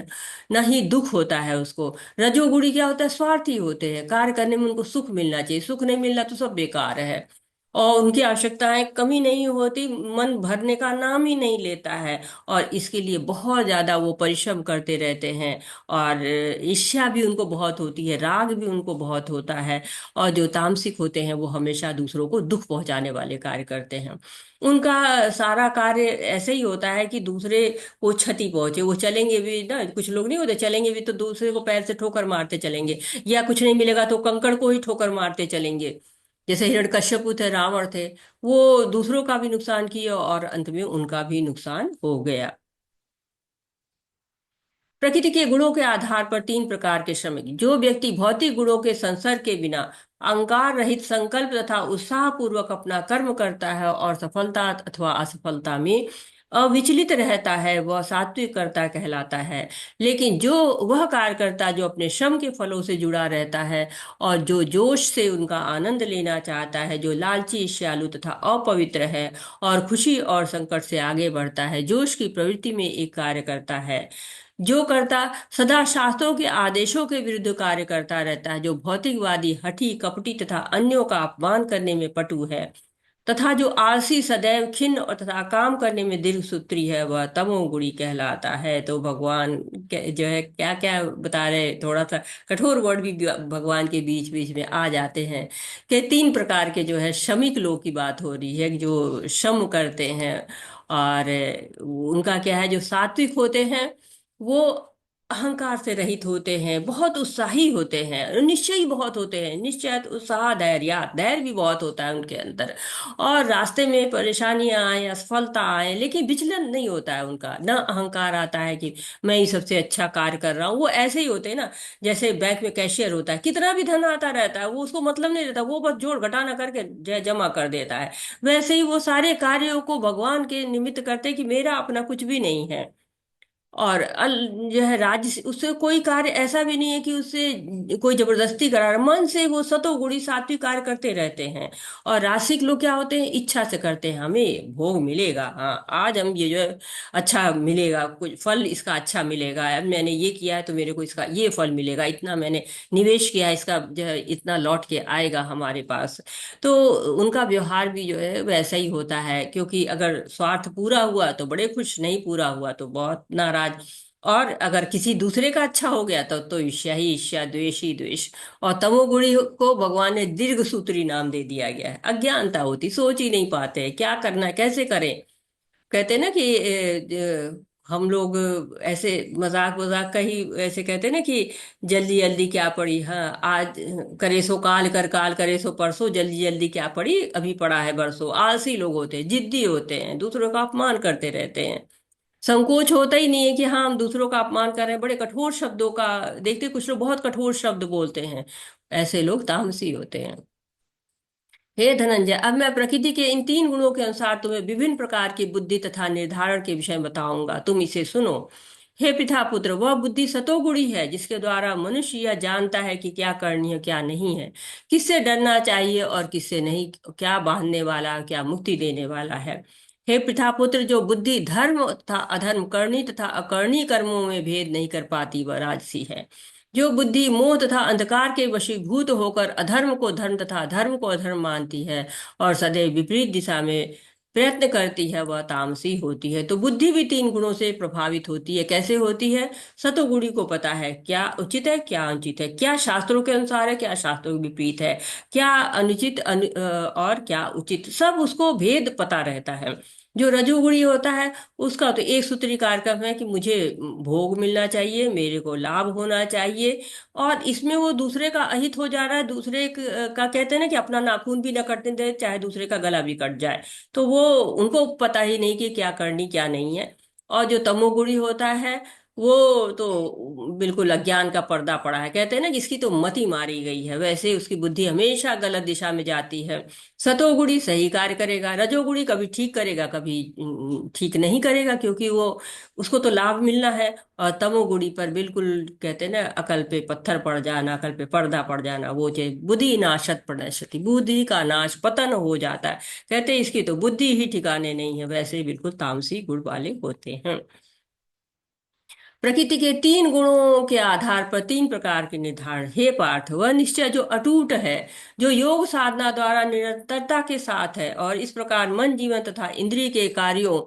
न ही दुख होता है उसको। रजोगुणी क्या होता है, स्वार्थी होते हैं, कार्य करने में उनको सुख मिलना चाहिए, सुख नहीं मिलना तो सब बेकार है। और उनकी आवश्यकताएं कमी नहीं होती, मन भरने का नाम ही नहीं लेता है, और इसके लिए बहुत ज्यादा वो परिश्रम करते रहते हैं। और ईर्ष्या भी उनको बहुत होती है, राग भी उनको बहुत होता है। और जो तामसिक होते हैं वो हमेशा दूसरों को दुख पहुंचाने वाले कार्य करते हैं। उनका सारा कार्य ऐसे ही होता है कि दूसरे को क्षति पहुंचे। वो चलेंगे भी ना, कुछ लोग नहीं होते, चलेंगे भी तो दूसरे को पैर से ठोकर मारते चलेंगे, या कुछ नहीं मिलेगा तो कंकड़ को ही ठोकर मारते चलेंगे। जैसे हिरण्यकश्यप थे, रावण थे, वो दूसरों का भी नुकसान किए और अंत में उनका भी नुकसान हो गया। प्रकृति के गुणों के आधार पर तीन प्रकार के श्रमिक। जो व्यक्ति भौतिक गुणों के संसर्ग के बिना अहंकार रहित संकल्प तथा उत्साह पूर्वक अपना कर्म करता है और सफलता अथवा असफलता में अविचलित रहता है, वह सात्विक कर्ता कहलाता है। लेकिन जो वह कार्यकर्ता जो अपने श्रम के फलों से जुड़ा रहता है और जो जोश से उनका आनंद लेना चाहता है, जो लालची, ईर्ष्यालु तथा अपवित्र है और खुशी और संकट से आगे बढ़ता है, जोश की प्रवृत्ति में एक कार्य करता है, जो कर्ता सदा शास्त्रों के आदेशों के विरुद्ध कार्य करता रहता है, जो भौतिकवादी, हठी, कपटी तथा अन्यों का अपमान करने में पटु है, तथा जो आलसी, सदैव खिन्न और तथा काम करने में दीर्घसूत्री है, वह तमोगुणी कहलाता है। तो भगवान जो है क्या क्या बता रहे, थोड़ा सा कठोर वर्ड भी भगवान के बीच बीच में आ जाते हैं कि तीन प्रकार के जो है श्रमिक लोग की बात हो रही है, जो श्रम करते हैं। और उनका क्या है, जो सात्विक होते हैं वो अहंकार से रहित होते हैं, बहुत उत्साही होते हैं, निश्चयी बहुत होते हैं, निश्चय, उत्साह, धैर्य, धैर्य भी बहुत होता है उनके अंदर। और रास्ते में परेशानियां आए, असफलता आए, लेकिन विचलन नहीं होता है उनका, न अहंकार आता है कि मैं ही सबसे अच्छा कार्य कर रहा हूँ। वो ऐसे ही होते हैं ना, जैसे बैंक में कैशियर होता है, कितना भी धन आता रहता है वो उसको मतलब नहीं रहता, वो बस जोड़ घटाना करके जमा कर देता है। वैसे ही वो सारे कार्यों को भगवान के निमित्त करते कि मेरा अपना कुछ भी नहीं है। और जो है राज्य, उससे कोई कार्य ऐसा भी नहीं है कि उससे कोई जबरदस्ती करा रहा, मन से वो सतोगुणी सात्विक कार्य करते रहते हैं। और रासिक लोग क्या होते हैं, इच्छा से करते हैं, हमें भोग मिलेगा, हाँ आज हम ये जो है अच्छा मिलेगा, कुछ फल इसका अच्छा मिलेगा, अब मैंने ये किया है तो मेरे को इसका ये फल मिलेगा, इतना मैंने निवेश किया है, इसका जो है इतना लौट के आएगा हमारे पास। तो उनका व्यवहार भी जो है वैसा ही होता है, क्योंकि अगर स्वार्थ पूरा हुआ तो बड़े खुश, नहीं पूरा हुआ तो बहुत नाराज। और अगर किसी दूसरे का अच्छा हो गया तो ईर्ष्या ही ईर्ष्या, द्वेष ही द्वेष। और तमोगुणी को भगवान ने दीर्घ सूत्री नाम दे दिया गया है। अज्ञानता होती, सोच ही नहीं पाते क्या करना है, कैसे करें। कहते हैं ना कि हम लोग ऐसे मजाक मजाक का ही ऐसे कहते हैं ना कि जल्दी जल्दी क्या पड़ी, हाँ आज करे सो काल कर, काल करे सो परसों, जल्दी जल्दी क्या पड़ी, अभी पड़ा है बरसों। आलसी लोग होते हैं, जिद्दी होते हैं, दूसरों का अपमान करते रहते हैं, संकोच होता ही नहीं है कि हाँ हम दूसरों का अपमान कर रहे हैं। बड़े कठोर शब्दों का देखते, कुछ लोग बहुत कठोर शब्द बोलते हैं, ऐसे लोग तामसी होते हैं। हे धनंजय, अब मैं प्रकृति के इन तीन गुणों के अनुसार तुम्हें विभिन्न प्रकार की बुद्धि तथा निर्धारण के विषय में बताऊंगा, तुम इसे सुनो। हे पिता पुत्र, वह बुद्धि सतोगुणी है जिसके द्वारा मनुष्य यह जानता है कि क्या करनी है क्या नहीं है, किससे डरना चाहिए और किससे नहीं, क्या बांधने वाला क्या मुक्ति देने वाला है। हे पिता पुत्र, जो बुद्धि धर्म तथा अधर्म, करनी तथा अकरणी कर्मों में भेद नहीं कर पाती, वह राजसी है। जो बुद्धि मोह तथा अंधकार के वशीभूत होकर अधर्म को धर्म तथा अधर्म को अधर्म मानती है और सदैव विपरीत दिशा में प्रयत्न करती है, वह तामसी होती है। तो बुद्धि भी तीन गुणों से प्रभावित होती है। कैसे होती है? सतोगुणी को पता है क्या उचित है क्या अनुचित है, क्या शास्त्रों के अनुसार है क्या शास्त्रों के विपरीत है, क्या अनुचित और क्या उचित, सब उसको भेद पता रहता है। जो रजोगुणी होता है उसका तो एक सूत्री कार्यक्रम है कि मुझे भोग मिलना चाहिए, मेरे को लाभ होना चाहिए, और इसमें वो दूसरे का अहित हो जा रहा है, दूसरे का कहते हैं ना कि अपना नाखून भी न कटने दे, चाहे दूसरे का गला भी कट जाए। तो वो उनको पता ही नहीं कि क्या करनी क्या नहीं है। और जो तमोगुणी होता है वो तो बिल्कुल अज्ञान का पर्दा पड़ा है, कहते हैं ना कि इसकी तो मति मारी गई है, वैसे उसकी बुद्धि हमेशा गलत दिशा में जाती है। सतोगुणी सही कार्य करेगा, रजोगुणी कभी ठीक करेगा कभी ठीक नहीं करेगा, क्योंकि वो उसको तो लाभ मिलना है। और तमोगुणी पर बिल्कुल कहते हैं ना, अकल पे पत्थर पड़ जाना, अकल पे पर्दा पड़ जाना, वो जो बुद्धि नाशत प्रणश्यति, बुद्धि का नाश पतन हो जाता है। कहते हैं इसकी तो बुद्धि ही ठिकाने नहीं है, वैसे बिल्कुल तामसी गुण वाले होते हैं। प्रकृति के तीन गुणों के आधार पर तीन प्रकार के निर्धारण। हे पार्थ, वह निश्चय जो अटूट है, जो योग साधना द्वारा निरंतरता के साथ है और इस प्रकार मन जीवन तथा इंद्रिय के कार्यों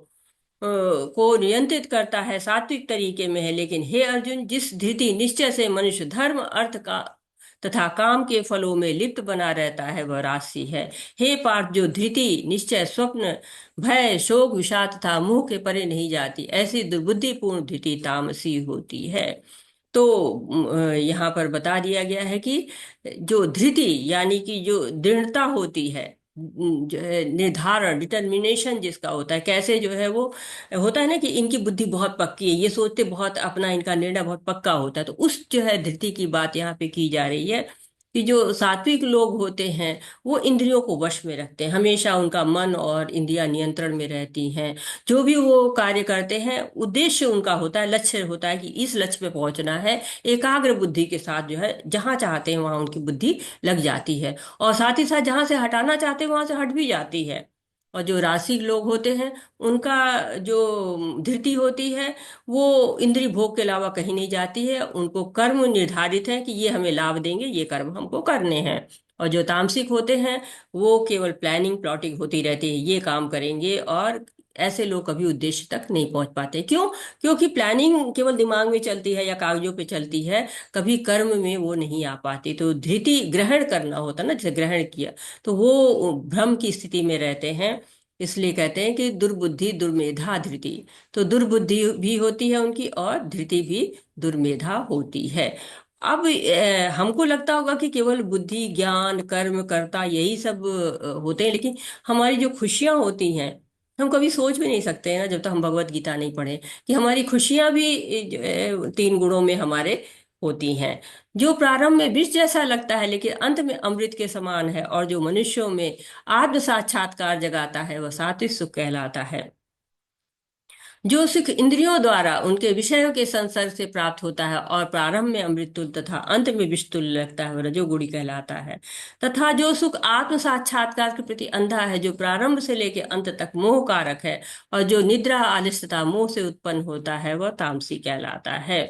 को नियंत्रित करता है, सात्विक तरीके में है। लेकिन हे अर्जुन, जिस धृति निश्चय से मनुष्य धर्म अर्थ का तथा काम के फलों में लिप्त बना रहता है, वह राशि है। हे पार्थ, जो धृति निश्चय स्वप्न भय शोक विषाद तथा मोह के परे नहीं जाती, ऐसी दुर्बुद्धिपूर्ण धृति तामसी होती है। तो यहाँ पर बता दिया गया है कि जो धृति यानी कि जो दृढ़ता होती है, जो है निर्धारण डिटर्मिनेशन जिसका होता है, कैसे जो है वो होता है ना कि इनकी बुद्धि बहुत पक्की है, ये सोचते बहुत, अपना इनका निर्णय बहुत पक्का होता है। तो उस जो है धृति की बात यहाँ पे की जा रही है कि जो सात्विक लोग होते हैं वो इंद्रियों को वश में रखते हैं, हमेशा उनका मन और इंद्रियां नियंत्रण में रहती हैं। जो भी वो कार्य करते हैं उद्देश्य उनका होता है, लक्ष्य होता है कि इस लक्ष्य पे पहुंचना है। एकाग्र बुद्धि के साथ जो है जहां चाहते हैं वहां उनकी बुद्धि लग जाती है, और साथ ही साथ जहां से हटाना चाहते हैं वहां से हट भी जाती है। और जो राशि लोग होते हैं उनका जो धृति होती है वो इंद्रिय भोग के अलावा कहीं नहीं जाती है, उनको कर्म निर्धारित है कि ये हमें लाभ देंगे, ये कर्म हमको करने हैं। और जो तामसिक होते हैं वो केवल प्लानिंग प्लॉटिंग होती रहती है, ये काम करेंगे, और ऐसे लोग कभी उद्देश्य तक नहीं पहुंच पाते। क्यों? क्योंकि प्लानिंग केवल दिमाग में चलती है या कागजों पे चलती है, कभी कर्म में वो नहीं आ पाती। तो धृति ग्रहण करना होता है ना, जैसे ग्रहण किया तो वो भ्रम की स्थिति में रहते हैं। इसलिए कहते हैं कि दुर्बुद्धि दुर्मेधा धृति। तो दुर्बुद्धि भी होती है उनकी और धृति भी दुर्मेधा होती है। अब हमको लगता होगा कि केवल बुद्धि ज्ञान कर्म कर्ता यही सब होते हैं, लेकिन हमारी जो खुशियां होती हैं हम कभी सोच भी नहीं सकते हैं ना, जब तक हम भगवत गीता नहीं पढ़े, कि हमारी खुशियां भी जो है, तीन गुणों में हमारे होती हैं। जो प्रारंभ में विष जैसा लगता है लेकिन अंत में अमृत के समान है, और जो मनुष्यों में आत्म साक्षात्कार जगाता है, वह सात्विक सुख कहलाता है। जो सुख इंद्रियों द्वारा उनके विषयों के संसर्ग से प्राप्त होता है और प्रारंभ में अमृत तुल्य तथा अंत में विष तुल्य लगता है, वह रजोगुणी कहलाता है। तथा जो सुख आत्म साक्षात्कार के प्रति अंधा है, जो प्रारंभ से लेकर अंत तक मोह कारक है, और जो निद्रा आलस्य तथा मोह से उत्पन्न होता है, वह तामसी कहलाता है।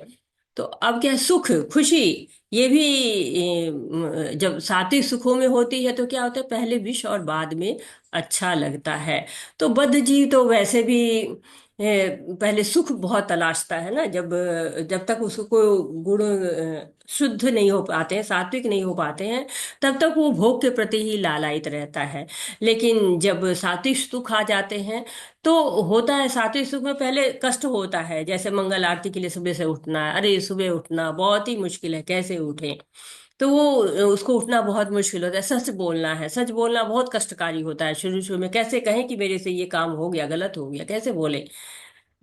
तो अब क्या है? सुख खुशी ये भी जब सात्विक सुखों में होती है तो क्या होता है, पहले विष और बाद में अच्छा लगता है। तो बद्ध जीव तो वैसे भी पहले सुख बहुत तलाशता है ना, जब जब तक उसको गुण शुद्ध नहीं हो पाते हैं, सात्विक नहीं हो पाते हैं, तब तक वो भोग के प्रति ही लालायित रहता है। लेकिन जब सात्विक सुख आ जाते हैं तो होता है, सात्विक सुख में पहले कष्ट होता है, जैसे मंगल आरती के लिए सुबह से उठना है, अरे सुबह उठना बहुत ही मुश्किल है, कैसे उठे। तो वो उसको उठना बहुत मुश्किल होता है, सच बोलना है, सच बोलना बहुत कष्टकारी होता है शुरू शुरू में, कैसे कहें कि मेरे से ये काम हो गया, गलत हो गया, कैसे बोले।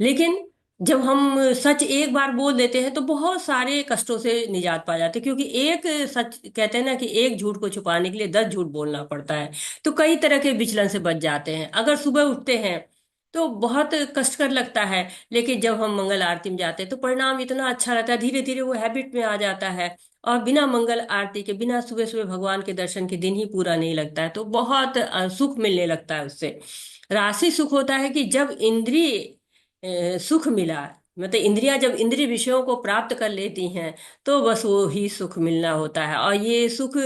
लेकिन जब हम सच एक बार बोल देते हैं तो बहुत सारे कष्टों से निजात पा जाते हैं, क्योंकि एक सच कहते हैं ना कि एक झूठ को छुपाने के लिए 10 झूठ बोलना पड़ता है। तो कई तरह के विचलन से बच जाते हैं। अगर सुबह उठते हैं तो बहुत कष्टकर लगता है। लेकिन जब हम मंगल आरती में जाते हैं तो परिणाम इतना अच्छा रहता है, धीरे धीरे वो हैबिट में आ जाता है। और बिना मंगल आरती के, बिना सुबह सुबह भगवान के दर्शन के दिन ही पूरा नहीं लगता है। तो बहुत सुख मिलने लगता है उससे। राशि सुख होता है कि जब इंद्रिय सुख मिला, मतलब इंद्रियां जब इंद्रिय विषयों को प्राप्त कर लेती हैं, तो बस वो ही सुख मिलना होता है। और ये सुख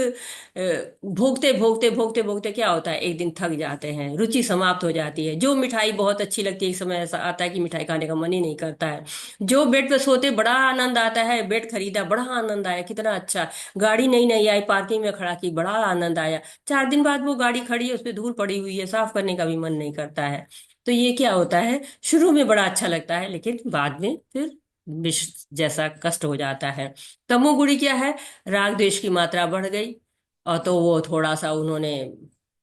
भोगते भोगते भोगते भोगते क्या होता है, एक दिन थक जाते हैं, रुचि समाप्त हो जाती है। जो मिठाई बहुत अच्छी लगती है, एक समय ऐसा आता है कि मिठाई खाने का मन ही नहीं करता है। जो बेड पे सोते बड़ा आनंद आता है, बेड खरीदा बड़ा आनंद आया, कितना अच्छा। गाड़ी नई नई आई, पार्किंग में खड़ा की, बड़ा आनंद आया। 4 दिन बाद वो गाड़ी खड़ी है, उस पर धूल पड़ी हुई है, साफ करने का भी मन नहीं करता है। तो ये क्या होता है, शुरू में बड़ा अच्छा लगता है, लेकिन बाद में फिर विष जैसा कष्ट हो जाता है। तमोगुणी क्या है, राग द्वेष की मात्रा बढ़ गई, और तो वो थोड़ा सा उन्होंने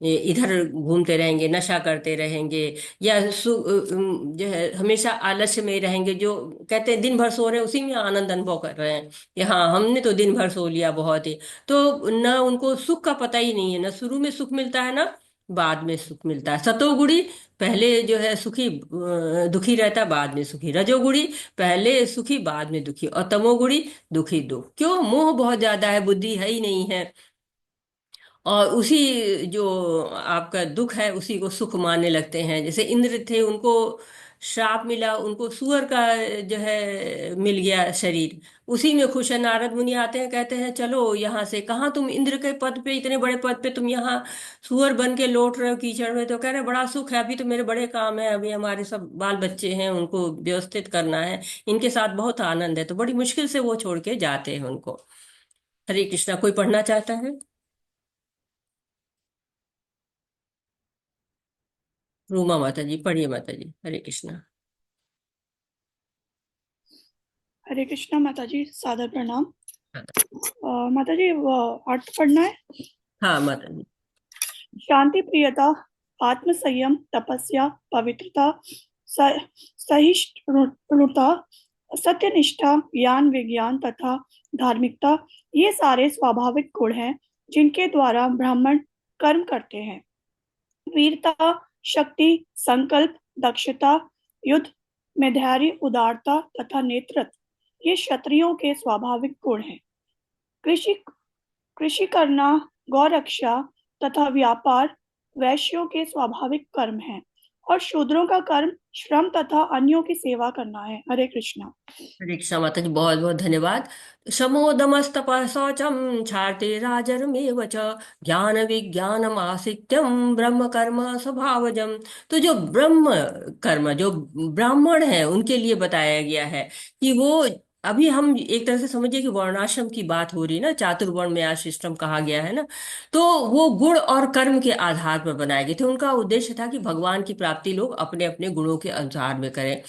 इधर घूमते रहेंगे, नशा करते रहेंगे, या जो है हमेशा आलस्य में रहेंगे। जो कहते हैं दिन भर सो रहे हैं, उसी में आनंद अनुभव कर रहे हैं कि हाँ हमने तो दिन भर सो लिया बहुत ही। तो न उनको सुख का पता ही नहीं है, न शुरू में सुख मिलता है ना बाद में सुख मिलता है। सतोगुणी पहले जो है सुखी दुखी रहता, बाद में सुखी। रजोगुणी पहले सुखी बाद में दुखी। और तमोगुणी दुखी दुख। क्यों, मोह बहुत ज्यादा है, बुद्धि है ही नहीं है। और उसी जो आपका दुख है उसी को सुख मानने लगते हैं। जैसे इंद्र थे, उनको श्राप मिला, उनको सुअर का जो है मिल गया शरीर, उसी में खुश है। नारद मुनि आते हैं, कहते हैं चलो यहाँ से, कहाँ तुम इंद्र के पद पे, इतने बड़े पद पे, तुम यहाँ सुअर बन के लौट रहे हो कीचड़ में। तो कह रहे बड़ा सुख है, अभी तो मेरे बड़े काम है, अभी हमारे सब बाल बच्चे हैं, उनको व्यवस्थित करना है, इनके साथ बहुत आनंद है। तो बड़ी मुश्किल से वो छोड़ के जाते हैं उनको। हरे कृष्णा, कोई पढ़ना चाहता है? रूमा माता जी पढ़िए, माता जी हरे कृष्णा। हरे कृष्णा माता जी, सादर प्रणाम। माता जी वो अर्थ पढ़ना है। हाँ माता जी। शांति प्रियता, आत्म संयम, तपस्या, पवित्रता, सहिष्णुता, सत्यनिष्ठा, ज्ञान विज्ञान तथा धार्मिकता, ये सारे स्वाभाविक गुण हैं जिनके द्वारा ब्राह्मण कर्म करते हैं। वीरता, शक्ति, संकल्प, दक्षता, युद्ध में धैर्य, उदारता तथा नेतृत्व, ये क्षत्रियों के स्वाभाविक गुण हैं। कृषि कृषि करना, गौरक्षा तथा व्यापार वैश्यों के स्वाभाविक कर्म हैं, और शूद्रों का कर्म श्रम तथा अन्यों की सेवा करना है। हरे कृष्णा। हरे कृष्णा माता जी, बहुत बहुत धन्यवाद। शमोदमस्तप शौचम क्षार्ते राजरमेव च ज्ञान विज्ञानम आसित्यम ब्रह्म कर्म स्वभावजम। तो जो ब्रह्म कर्म, जो ब्राह्मण है, उनके लिए बताया गया है कि वो, अभी हम एक तरह से समझिए कि वर्णाश्रम की बात हो रही है ना, चातुर्वर्ण में आज सिस्टम कहा गया है ना। तो वो गुण और कर्म के आधार पर बनाए गए थे। उनका उद्देश्य था कि भगवान की प्राप्ति लोग अपने अपने गुणों के अनुसार में करें।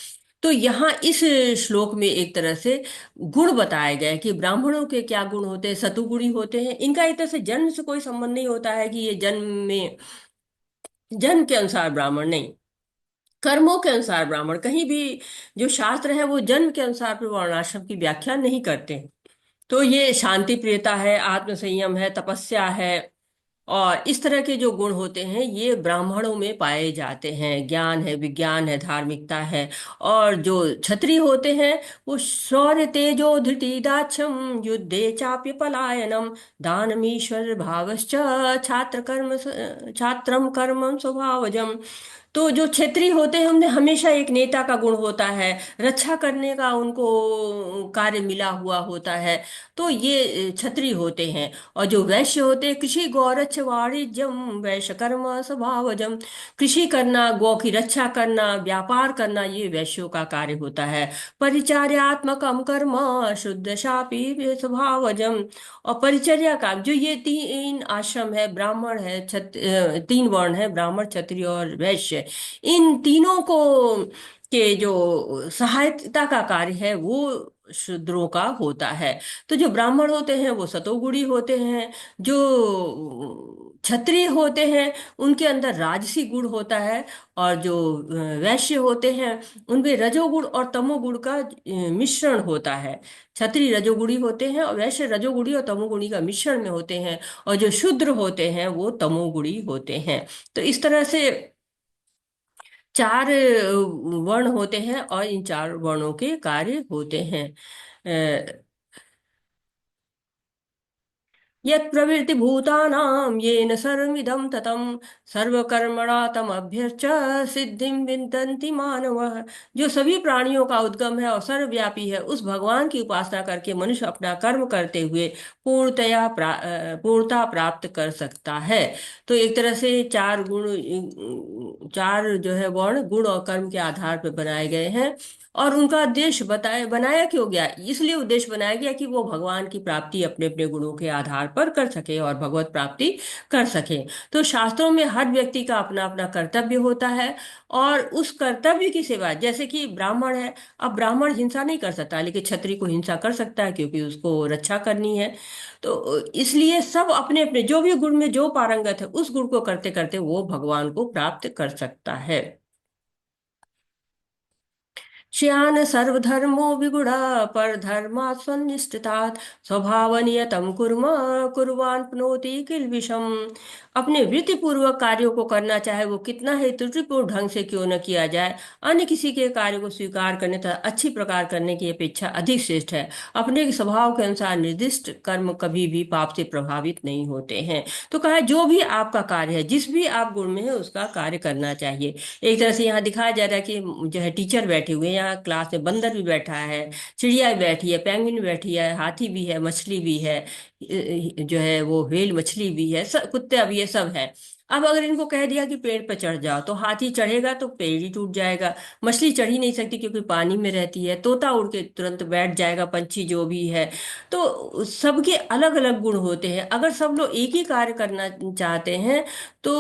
तो यहाँ इस श्लोक में एक तरह से गुण बताए गए कि ब्राह्मणों के क्या गुण होते हैं। सतुगुणी होते हैं, इनका एक तरह से जन्म से कोई संबंध नहीं होता है कि ये जन्म में, जन्म के अनुसार ब्राह्मण नहीं, कर्मों के अनुसार ब्राह्मण। कहीं भी जो शास्त्र है वो जन्म के अनुसार फिर वर्णाश्रम की व्याख्या नहीं करते। तो ये शांति प्रियता है, आत्म संयम है, तपस्या है, और इस तरह के जो गुण होते हैं ये ब्राह्मणों में पाए जाते हैं। ज्ञान है, विज्ञान है, धार्मिकता है। और जो क्षत्रिय होते हैं वो शौर्य, तेजो, धृति, दाक्षम, युद्धे चाप्य पलायनम, दानमीश्वर भावश्च, छात्र कर्म, छात्रम कर्मम स्वभावजम। तो जो क्षेत्रीय होते हैं उनमें हमेशा एक नेता का गुण होता है, रक्षा करने का उनको कार्य मिला हुआ होता है। तो ये क्षत्रिय होते हैं। और जो वैश्य होते हैं, कृषि गौरक्ष वाणिज्यम वैश्य कर्म स्वभावजम, कृषि करना, गौ की रक्षा करना, व्यापार करना, ये वैश्यों का कार्य होता है। परिचार्यात्मकम कर्म शुद्ध शापी स्वभावजम। और परिचर्या का जो ये तीन आश्रम है, ब्राह्मण है, 3 वर्ण है, ब्राह्मण, क्षत्रिय और वैश्य, इन तीनों को के जो सहायता का कार्य है वो शूद्रों का होता है। तो जो ब्राह्मण होते हैं वो सतोगुणी होते हैं। जो क्षत्रिय होते हैं उनके अंदर राजसी गुण होता है। और जो वैश्य होते हैं उनमें रजोगुण और तमोगुण का मिश्रण होता है। क्षत्रिय रजोगुणी होते हैं और वैश्य रजोगुणी और तमोगुणी का मिश्रण में होते हैं। और जो शूद्र होते हैं वो तमोगुणी होते हैं। तो इस तरह से चार वर्ण होते हैं और इन चार वर्णों के कार्य होते हैं। यत् प्रवृत्ति भूतानां येन सर्वमिदं ततं सर्वकर्मणा तमभ्यर्च्य सिद्धिं विन्दन्ति मानवः। जो सभी प्राणियों का उद्गम है और सर्वव्यापी है, उस भगवान की उपासना करके मनुष्य अपना कर्म करते हुए पूर्णता प्राप्त कर सकता है। तो एक तरह से चार गुण, चार जो है वर्ण गुण और कर्म के आधार पर बनाए गए हैं। और उनका उद्देश्य बनाया क्यों गया? इसलिए उद्देश्य बनाया गया कि वो भगवान की प्राप्ति अपने अपने गुणों के आधार पर कर सके और भगवत प्राप्ति कर सके। तो शास्त्रों में हर व्यक्ति का अपना अपना कर्तव्य होता है, और उस कर्तव्य की सेवा, जैसे कि ब्राह्मण है, अब ब्राह्मण हिंसा नहीं कर सकता, लेकिन क्षत्रिय को हिंसा कर सकता है क्योंकि उसको रक्षा करनी है। तो इसलिए सब अपने अपने जो भी गुण में जो पारंगत है, उस गुण को करते करते वो भगवान को प्राप्त कर सकता है। श्यान सर्वधर्मो विगुणा पर धर्मात् स्वनिष्ठितात् स्वभावनियतं कुर्वान् प्नोति किल्बिषम्। अपने वृत्तिपूर्वक कार्यों को करना, चाहे वो कितना ही त्रुटिपूर्ण ढंग से क्यों न किया जाए, अन्य किसी के कार्य को स्वीकार करने तथा अच्छी प्रकार करने की अपेक्षा अधिक श्रेष्ठ है। अपने स्वभाव के अनुसार निर्दिष्ट कर्म कभी भी पाप से प्रभावित नहीं होते हैं। तो कहा जो भी आपका कार्य है, जिस भी आप गुण में है, उसका कार्य करना चाहिए। एक तरह से यहाँ दिखाया जा रहा है कि जो है टीचर बैठे हुए हैं, यहाँ क्लास में बंदर भी बैठा है, चिड़िया भी बैठी है, पेंगुइन भी बैठी है, हाथी भी है, मछली भी है, जो है वो व्हेल मछली भी है, सब कुत्ते भी है, सब है। अब अगर इनको कह दिया कि पेड़ पर चढ़ जाओ, तो हाथी चढ़ेगा तो पेड़ ही टूट जाएगा, मछली चढ़ ही नहीं सकती क्योंकि पानी में रहती है, तोता उड़ के तुरंत बैठ जाएगा, पंछी जो भी है। तो सबके अलग अलग गुण होते हैं। अगर सब लोग एक ही कार्य करना चाहते हैं तो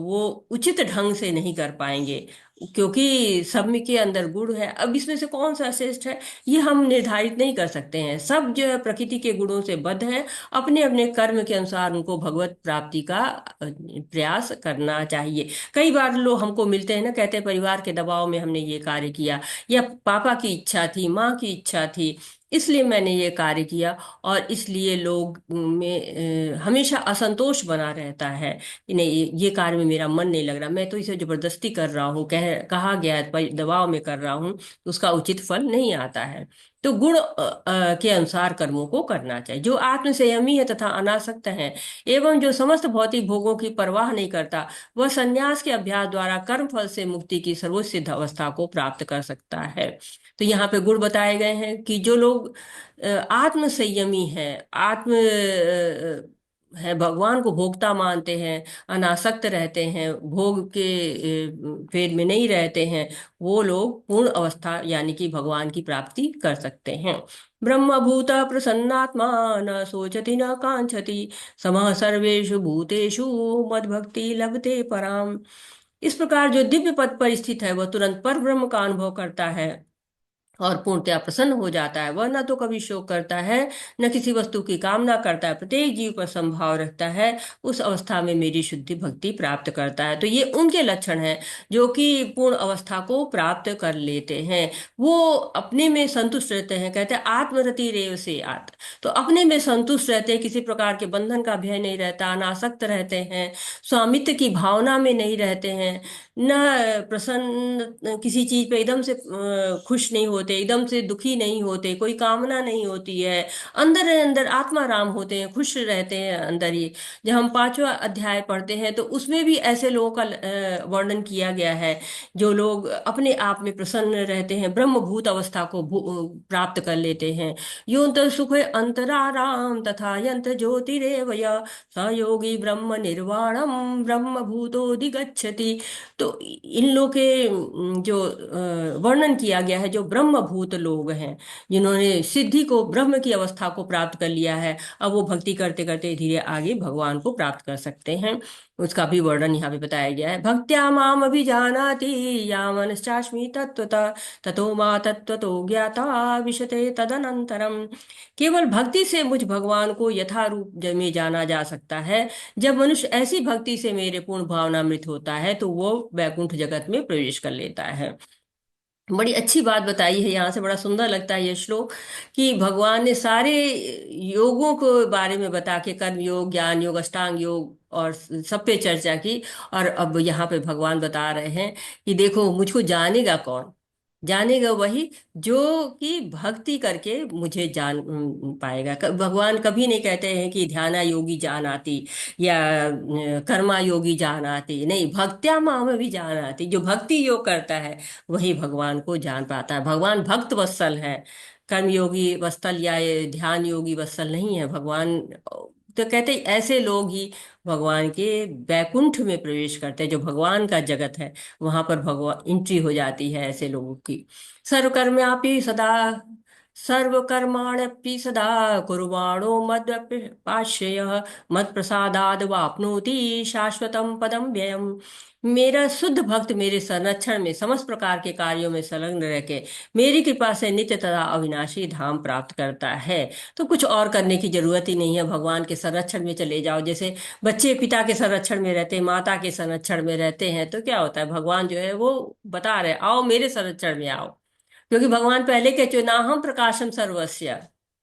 वो उचित ढंग से नहीं कर पाएंगे, क्योंकि सब में के अंदर गुण है। अब इसमें से कौन सा श्रेष्ठ है, ये हम निर्धारित नहीं कर सकते हैं। सब जो है प्रकृति के गुणों से बद्ध है, अपने अपने कर्म के अनुसार उनको भगवत प्राप्ति का प्रयास करना चाहिए। कई बार लोग हमको मिलते हैं ना, कहते हैं परिवार के दबाव में हमने ये कार्य किया, या पापा की इच्छा थी, माँ की इच्छा थी, इसलिए मैंने ये कार्य किया। और इसलिए लोग में हमेशा असंतोष बना रहता है कि नहीं, ये कार्य में मेरा मन नहीं लग रहा, मैं तो इसे जबरदस्ती कर रहा हूँ, कहा गया है, दबाव में कर रहा हूँ, तो उसका उचित फल नहीं आता है। तो गुण के अनुसार कर्मों को करना चाहिए। जो आत्म संयमी है तथा अनासक्त है, एवं जो समस्त भौतिक भोगों की परवाह नहीं करता, वह संन्यास के अभ्यास द्वारा कर्म फल से मुक्ति की सर्वोच्च सिद्ध अवस्था को प्राप्त कर सकता है। तो यहाँ पे गुण बताए गए हैं कि जो लोग आत्म संयमी है, आत्म है, भगवान को भोक्ता मानते हैं, अनासक्त रहते हैं, भोग के फेर में नहीं रहते हैं, वो लोग पूर्ण अवस्था यानी कि भगवान की प्राप्ति कर सकते हैं। ब्रह्मभूत प्रसन्नात्मा न सोचति न कांक्षति समः सर्वेषु भूतेषु मद्भक्ति लभते पराम। इस प्रकार जो दिव्य पद पर स्थित है, वह तुरंत पर ब्रह्म का अनुभव करता है और पूर्णतया प्रसन्न हो जाता है। वह न तो कभी शोक करता है, न किसी वस्तु की कामना करता है, प्रत्येक जीव पर संभाव रखता है, उस अवस्था में मेरी शुद्धि भक्ति प्राप्त करता है। तो ये उनके लक्षण हैं जो कि पूर्ण अवस्था को प्राप्त कर लेते हैं। वो अपने में संतुष्ट रहते हैं, कहते हैं आत्मरति रेव से आत। तो अपने में संतुष्ट रहते हैं, किसी प्रकार के बंधन का भय नहीं रहता, अनासक्त रहते हैं, स्वामित्व की भावना में नहीं रहते हैं, न प्रसन्न, किसी चीज पे एकदम से खुश नहीं होते, एकदम से दुखी नहीं होते, कोई कामना नहीं होती है, अंदर अंदर आत्माराम होते हैं, खुश रहते हैं अंदर ही। जब हम 5वां अध्याय पढ़ते हैं तो उसमें भी ऐसे लोगों का वर्णन किया गया है, जो लोग अपने आप में प्रसन्न रहते हैं, ब्रह्मभूत अवस्था को प्राप्त कर लेते हैं। योऽन्त सुख अंतराराम तथा यंत्र ज्योतिरेव य स योगी ब्रह्म निर्वाणम ब्रह्म भूतोऽधिगच्छति। तो इन लोग के जो वर्णन किया गया है, जो ब्रह्मभूत लोग हैं, जिन्होंने सिद्धि को, ब्रह्म की अवस्था को प्राप्त कर लिया है, अब वो भक्ति करते करते धीरे आगे भगवान को प्राप्त कर सकते हैं, उसका भी वर्णन यहाँ पे बताया गया है। भक्त्या माम अभिजानाति यावनश्चास्मि तत्त्वतः ततो मा तत्त्वतो ज्ञाता विशते तदनंतरम। केवल भक्ति से मुझ भगवान को यथारूप में जाना जा सकता है। जब मनुष्य ऐसी भक्ति से मेरे पूर्ण भावनामृत होता है तो वो वैकुंठ जगत में प्रवेश कर लेता है। बड़ी अच्छी बात बताई है यहाँ से, बड़ा सुंदर लगता है ये श्लोक कि भगवान ने सारे योगों को बारे में बता के, कर्म योग, ज्ञान योग, अष्टांग योग और सब पे चर्चा की। और अब यहाँ पे भगवान बता रहे हैं कि देखो, मुझको जानेगा कौन? जानेगा वही जो कि भक्ति करके मुझे जान पाएगा। भगवान कभी नहीं कहते हैं कि ध्याना योगी जान आती या कर्मा योगी जान आती, नहीं, भक्त्या माम भी जान आती। जो भक्ति योग करता है वही भगवान को जान पाता है। भगवान भक्त वत्सल है, कर्म योगी वत्सल या ये ध्यान योगी वत्सल नहीं है भगवान। तो कहते हैं, ऐसे लोग ही भगवान के बैकुंठ में प्रवेश करते हैं। जो भगवान का जगत है वहां पर भगवान एंट्री हो जाती है ऐसे लोगों की। सर्वकर्म्यापि सदा सर्वकर्माण्यपि सदा कुर्वाणो मद्व्यपाश्रयः मत्प्रसादाद् वाप्नोति शाश्वतम पदम व्ययम्। मेरा शुद्ध भक्त मेरे संरक्षण में समस्त प्रकार के कार्यों में संलग्न रह के मेरी कृपा से नित्य तथा अविनाशी धाम प्राप्त करता है। तो कुछ और करने की जरूरत ही नहीं है, भगवान के संरक्षण में चले जाओ। जैसे बच्चे पिता के संरक्षण में रहते हैं, माता के संरक्षण में रहते हैं, तो क्या होता है, भगवान जो है वो बता रहे, आओ मेरे संरक्षण में आओ। क्योंकि भगवान पहले कह चुके, ना हम प्रकाशम सर्वस्य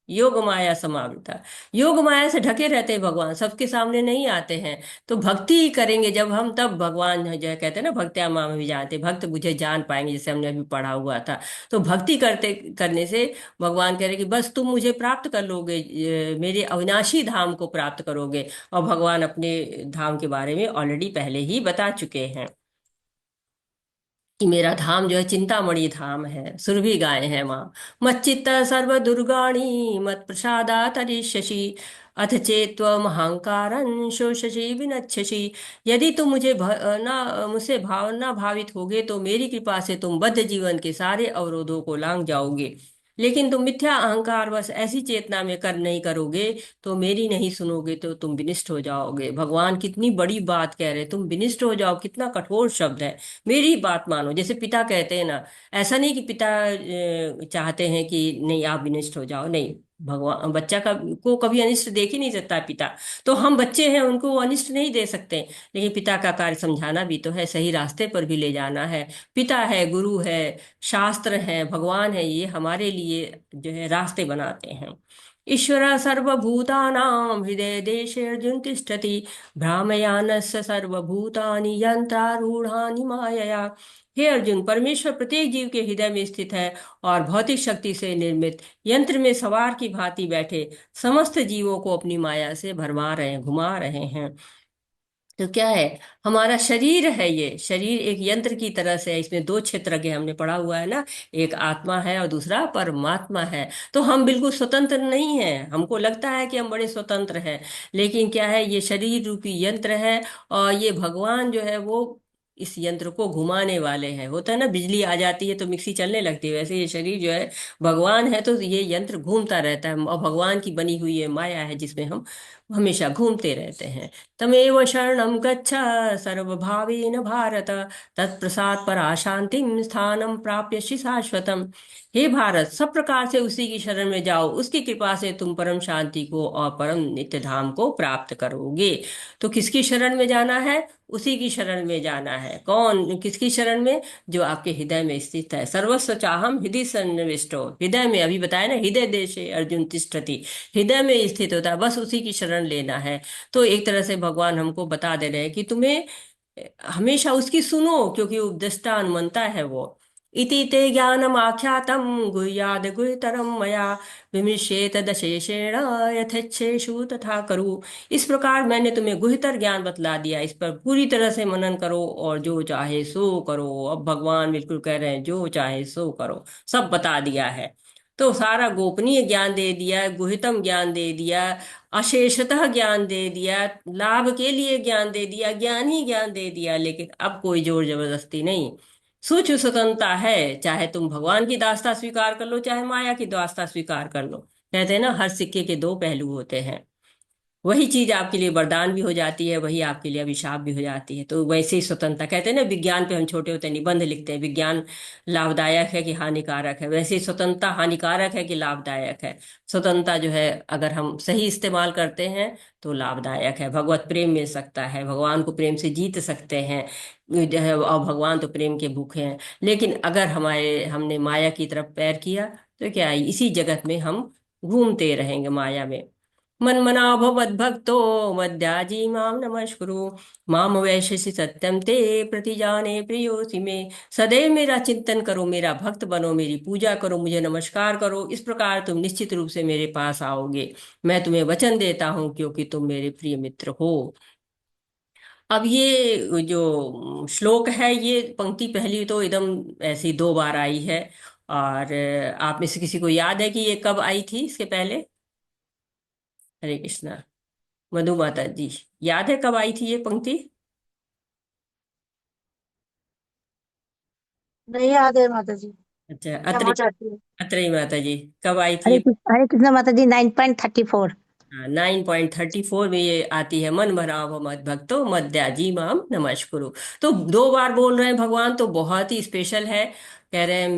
योग माया समावृता। योग माया से ढके रहते हैं भगवान, सबके सामने नहीं आते हैं। तो भक्ति ही करेंगे जब हम, तब भगवान जो है कहते हैं ना, भक्त्या माम भी जानते, भक्त मुझे जान पाएंगे, जैसे हमने अभी पढ़ा हुआ था। तो भक्ति करते करने से भगवान कह रहे कि बस तुम मुझे प्राप्त कर लोगे, मेरे अविनाशी धाम को प्राप्त करोगे। और भगवान अपने धाम के बारे में ऑलरेडी पहले ही बता चुके हैं कि मेरा धाम जो है चिंतामणि धाम है, सुरभि गाय है माँ। मच्चित्त सर्व दुर्गाणि मत प्रसादा तरिष्यसि अथ चेत्त्वम अहंकारं शोषसि विनच्छसि। यदि तुम मुझसे भावना भावित होगे तो मेरी कृपा से तुम बद्ध जीवन के सारे अवरोधों को लांघ जाओगे। लेकिन तुम मिथ्या अहंकार बस ऐसी चेतना में कर नहीं करोगे तो मेरी नहीं सुनोगे तो तुम विनिष्ट हो जाओगे। भगवान कितनी बड़ी बात कह रहे हैं, तुम विनिष्ट हो जाओ, कितना कठोर शब्द है। मेरी बात मानो, जैसे पिता कहते हैं ना। ऐसा नहीं कि पिता चाहते हैं कि नहीं आप विनिष्ट हो जाओ, नहीं, भगवान बच्चा का को कभी अनिष्ट देख ही नहीं सकता पिता। तो हम बच्चे हैं, उनको वो अनिष्ट नहीं दे सकते। लेकिन पिता का कार्य समझाना भी तो है, सही रास्ते पर भी ले जाना है। पिता है, गुरु है, शास्त्र है, भगवान है, ये हमारे लिए जो है रास्ते बनाते हैं। ईश्वर सर्वभूतानां हृदय देशे अर्जुन तिष्ठति भ्रामयानस्य सर्वभूतानि यंत्रारूढ़ानि मायया। हे अर्जुन, परमेश्वर प्रत्येक जीव के हृदय में स्थित है और भौतिक शक्ति से निर्मित यंत्र में सवार की भांति बैठे समस्त जीवों को अपनी माया से भरमा रहे हैं, घुमा रहे हैं। तो क्या है, हमारा शरीर है, ये शरीर एक यंत्र की तरह से है। इसमें दो क्षेत्र के हमने पढ़ा हुआ है ना, एक आत्मा है और दूसरा परमात्मा है। तो हम बिल्कुल स्वतंत्र नहीं हैं। हमको लगता है कि हम बड़े स्वतंत्र हैं, लेकिन क्या है, ये शरीर रूपी यंत्र है। और ये भगवान जो है वो इस यंत्र को घुमाने वाले हैं। होता है ना, बिजली आ जाती है तो मिक्सी चलने लगती है, वैसे ये शरीर जो है भगवान है, तो ये यंत्र घूमता रहता है और भगवान की बनी हुई ये माया है जिसमें हम हमेशा घूमते रहते हैं। तमेव शरणं गच्छ सर्वभावेन भारत तत्प्रसाद परा शांतिम स्थानम प्राप्यसि शाश्वतम। हे भारत, सब प्रकार से उसी की शरण में जाओ, उसकी कृपा से तुम परम शांति को और परम नित्य धाम को प्राप्त करोगे। तो किसकी शरण में जाना है? उसी की शरण में जाना है। कौन, किसकी शरण में? जो आपके हृदय में स्थित है। सर्वस्व चाहम हृदय सन्निविष्टो, हृदय में, अभी बताया ना, हृदय देशे अर्जुन तिष्ठति, हृदय में स्थित होता है, बस उसी की शरण लेना है। तो एक तरह से भगवान हमको बता दे रहे हैं कि तुम्हें हमेशा उसकी सुनो, क्योंकि उपदेष्टा अनुमंता है वो। इति ते ज्ञानम आख्यातम गुह्याद गुह्यतरम मया विमृश्येत दशेषेण यथेच्छेषु तथा करू। इस प्रकार मैंने तुम्हें गुह्यतर ज्ञान बतला दिया, इस पर पूरी तरह से मनन करो और जो चाहे सो करो। अब भगवान बिल्कुल कह रहे हैं, जो चाहे सो करो, सब बता दिया है। तो सारा गोपनीय ज्ञान दे दिया, गुह्यतम ज्ञान दे दिया, अशेषतः ज्ञान दे दिया, लाभ के लिए ज्ञान दे दिया, ज्ञान ही ज्ञान दे दिया। लेकिन अब कोई जोर जबरदस्ती नहीं, सूक्ष्म स्वतंत्रता है। चाहे तुम भगवान की दास्ता स्वीकार कर लो, चाहे माया की दास्ता स्वीकार कर लो। कहते हैं ना, हर सिक्के के दो पहलू होते हैं। वही चीज आपके लिए वरदान भी हो जाती है, वही आपके लिए अभिशाप भी हो जाती है। तो वैसे ही स्वतंत्रता, कहते हैं ना विज्ञान पे हम छोटे होते हैं निबंध लिखते हैं, विज्ञान लाभदायक है कि हानिकारक है, वैसे ही स्वतंत्रता हानिकारक है कि लाभदायक है। स्वतंत्रता जो है अगर हम सही इस्तेमाल करते हैं तो लाभदायक है, भगवत प्रेम मिल सकता है, भगवान को प्रेम से जीत सकते हैं जो है, और भगवान तो प्रेम के भूखे हैं। लेकिन अगर हमने माया की तरफ पैर किया तो क्या है, इसी जगत में हम घूमते रहेंगे माया में। मन्मना भवद्भक्तो मद्याजी माम नमस्कुरु, माम वैश्यसि सत्यम ते प्रतिजाने प्रियोसि मे। सदैव मेरा चिंतन करो, मेरा भक्त बनो, मेरी पूजा करो, मुझे नमस्कार करो, इस प्रकार तुम निश्चित रूप से मेरे पास आओगे। मैं तुम्हें वचन देता हूँ क्योंकि तुम मेरे प्रिय मित्र हो। अब ये जो श्लोक है, ये पंक्ति पहली तो एकदम ऐसी 2 बार आई है। और आप में से किसी को याद है कि ये कब आई थी इसके पहले? हरे कृष्णा। मधु माता जी, याद है कब आई थी ये पंक्ति? नहीं याद है माता जी। अच्छा, क्षमा चाहती हूँ। अत्रेय माता जी, कब आई थी ये? हरे कृष्ण माता जी 9.34। 9.34 में ये आती है, मन भराव मद भक्तो मद्याजी माम नमस्कुरु। तो 2 बार बोल रहे हैं भगवान, तो बहुत ही स्पेशल है। कह रहे हैं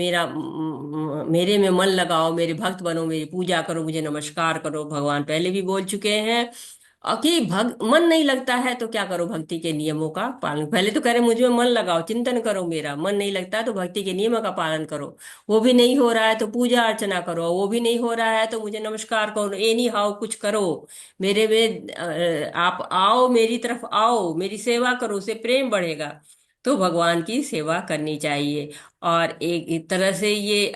मेरे में मन लगाओ, मेरे भक्त बनो, मेरी पूजा करो, मुझे नमस्कार करो। भगवान पहले भी बोल चुके हैं। कि मन नहीं लगता है तो क्या करो, भक्ति के नियमों का पालन। पहले तो कह रहे मुझ में मन लगाओ, चिंतन करो, मेरा मन नहीं लगता है तो भक्ति के नियमों का पालन करो। वो भी नहीं हो रहा है तो पूजा अर्चना करो, वो भी नहीं हो रहा है तो मुझे नमस्कार करो, एनी हाउ कुछ करो। मेरे में आप आओ, मेरी तरफ आओ, मेरी सेवा करो, उससे प्रेम बढ़ेगा। तो भगवान की सेवा करनी चाहिए। और एक तरह से ये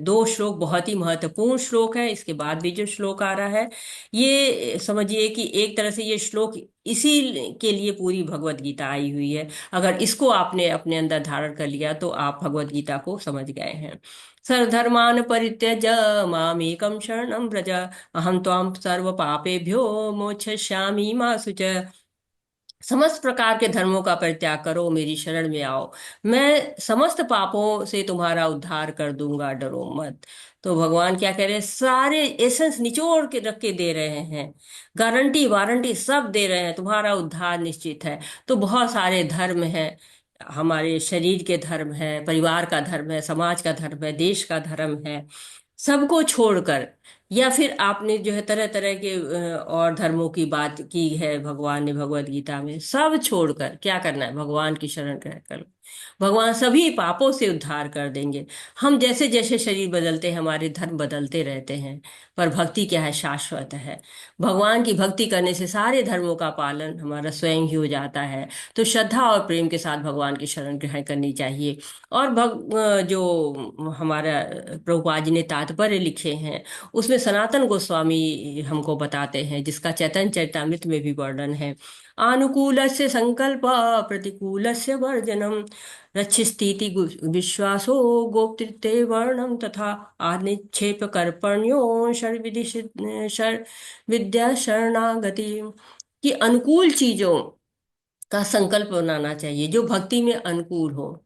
2 श्लोक बहुत ही महत्वपूर्ण श्लोक है। इसके बाद भी जो श्लोक आ रहा है, ये समझिए कि एक तरह से ये श्लोक इसी के लिए पूरी भगवत गीता आई हुई है। अगर इसको आपने अपने अंदर धारण कर लिया तो आप भगवत गीता को समझ गए हैं। सर्वधर्मान परित्यज मामेकं शरणं व्रज, अहं त्वां सर्व पापेभ्यो मोक्षयिष्यामि मा शुच। समस्त प्रकार के धर्मों का परित्याग करो, मेरी शरण में आओ, मैं समस्त पापों से तुम्हारा उद्धार कर दूंगा, डरो मत। तो भगवान क्या कह रहे हैं, सारे एसेंस निचोड़ के रख के दे रहे हैं, गारंटी वारंटी सब दे रहे हैं, तुम्हारा उद्धार निश्चित है। तो बहुत सारे धर्म हैं, हमारे शरीर के धर्म है, परिवार का धर्म है, समाज का धर्म है, देश का धर्म है, सबको छोड़कर, या फिर आपने जो है तरह तरह के और धर्मों की बात की है भगवान ने भगवत गीता में, सब छोड़कर क्या करना है, भगवान की शरण ग्रहण कर। भगवान सभी पापों से उद्धार कर देंगे। हम जैसे जैसे शरीर बदलते हैं हमारे धर्म बदलते रहते हैं, पर भक्ति क्या है, शाश्वत है। भगवान की भक्ति करने से सारे धर्मों का पालन हमारा स्वयं ही हो जाता है। तो श्रद्धा और प्रेम के साथ भगवान की शरण ग्रहण करनी चाहिए। और जो हमारा प्रभुपाद जी ने तात्पर्य लिखे हैं, उसमें सनातन गोस्वामी हमको बताते हैं, जिसका चैतन्य चरितामृत में भी वर्णन है। आनुकूलस्य संकल्प प्रतिकूलस्य वर्जनम, रक्षिस्तीति विश्वासो गोप्तृत्वे वर्णम तथा आनिक्षेप कर्पण्यो शर विद्या शरणागति। कि अनुकूल चीजों का संकल्प बनाना चाहिए जो भक्ति में अनुकूल हो,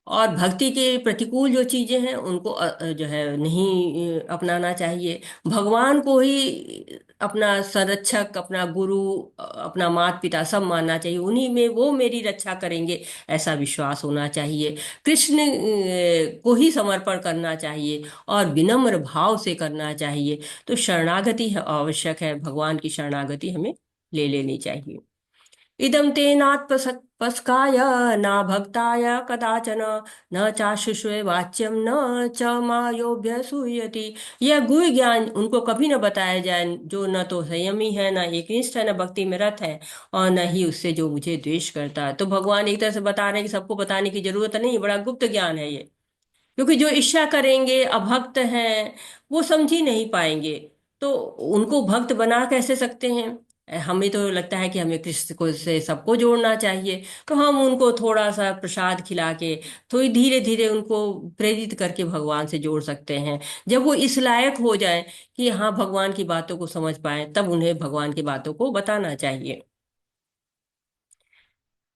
और भक्ति के प्रतिकूल जो चीजें हैं उनको जो है नहीं अपनाना चाहिए। भगवान को ही अपना संरक्षक, अपना गुरु, अपना माता पिता सब मानना चाहिए, उन्हीं में वो मेरी रक्षा करेंगे ऐसा विश्वास होना चाहिए। कृष्ण को ही समर्पण करना चाहिए और विनम्र भाव से करना चाहिए। तो शरणागति आवश्यक है, भगवान की शरणागति हमें ले लेनी चाहिए। इदं ते नात्पस्काय न भक्ताय कदाचन, न चाशुष्वे वाच्यम न च मायोभ्यसूयति। यह गुह्य ज्ञान उनको कभी न बताया जाए जो न तो संयमी है, न एकनिष्ठ है, न भक्ति में रत है, और न ही उससे जो मुझे द्वेष करता है। तो भगवान एक तरह से बता रहे हैं कि सबको बताने की जरूरत नहीं, बड़ा गुप्त ज्ञान है ये। क्योंकि जो ईर्ष्या करेंगे, अभक्त हैं, वो समझ ही नहीं पाएंगे। तो उनको भक्त बना कैसे सकते हैं? हमें तो लगता है कि हमें कृष्ण को से सबको जोड़ना चाहिए, तो हम उनको थोड़ा सा प्रसाद खिला के थोड़ी धीरे धीरे उनको प्रेरित करके भगवान से जोड़ सकते हैं। जब वो इस लायक हो जाए कि हाँ भगवान की बातों को समझ पाए, तब उन्हें भगवान की बातों को बताना चाहिए।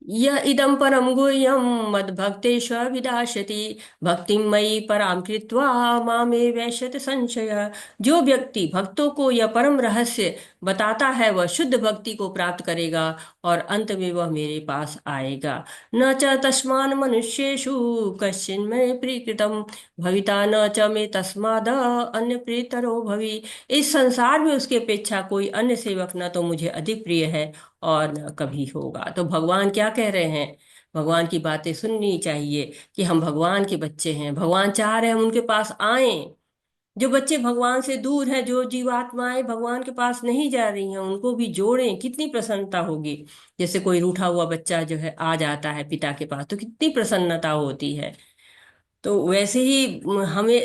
य इदं परम गुह्यं मद्भक्तेष्वभिधास्यति भक्तिं मयि परां कृत्वा मामे वैश्यति संशय। जो व्यक्ति भक्तों को यह परम रहस्य बताता है वह शुद्ध भक्ति को प्राप्त करेगा और अंत में वह मेरे पास आएगा। न च तस्मान् मनुष्येषु कश्चिन् मे प्रीकृतं भविता न च मे तस्माद् अन्य प्रियतरो भवि। इस संसार में उसकी अपेक्षा कोई अन्य सेवक न तो मुझे अधिक प्रिय है और न कभी होगा। तो भगवान क्या कह रहे हैं? भगवान की बातें सुननी चाहिए कि हम भगवान के बच्चे हैं, भगवान चाह रहे हैं हम उनके पास आएं। जो बच्चे भगवान से दूर हैं, जो जीवात्माएं भगवान के पास नहीं जा रही हैं, उनको भी जोड़ें, कितनी प्रसन्नता होगी। जैसे कोई रूठा हुआ बच्चा जो है आ जाता है पिता के पास तो कितनी प्रसन्नता होती है। तो वैसे ही हमें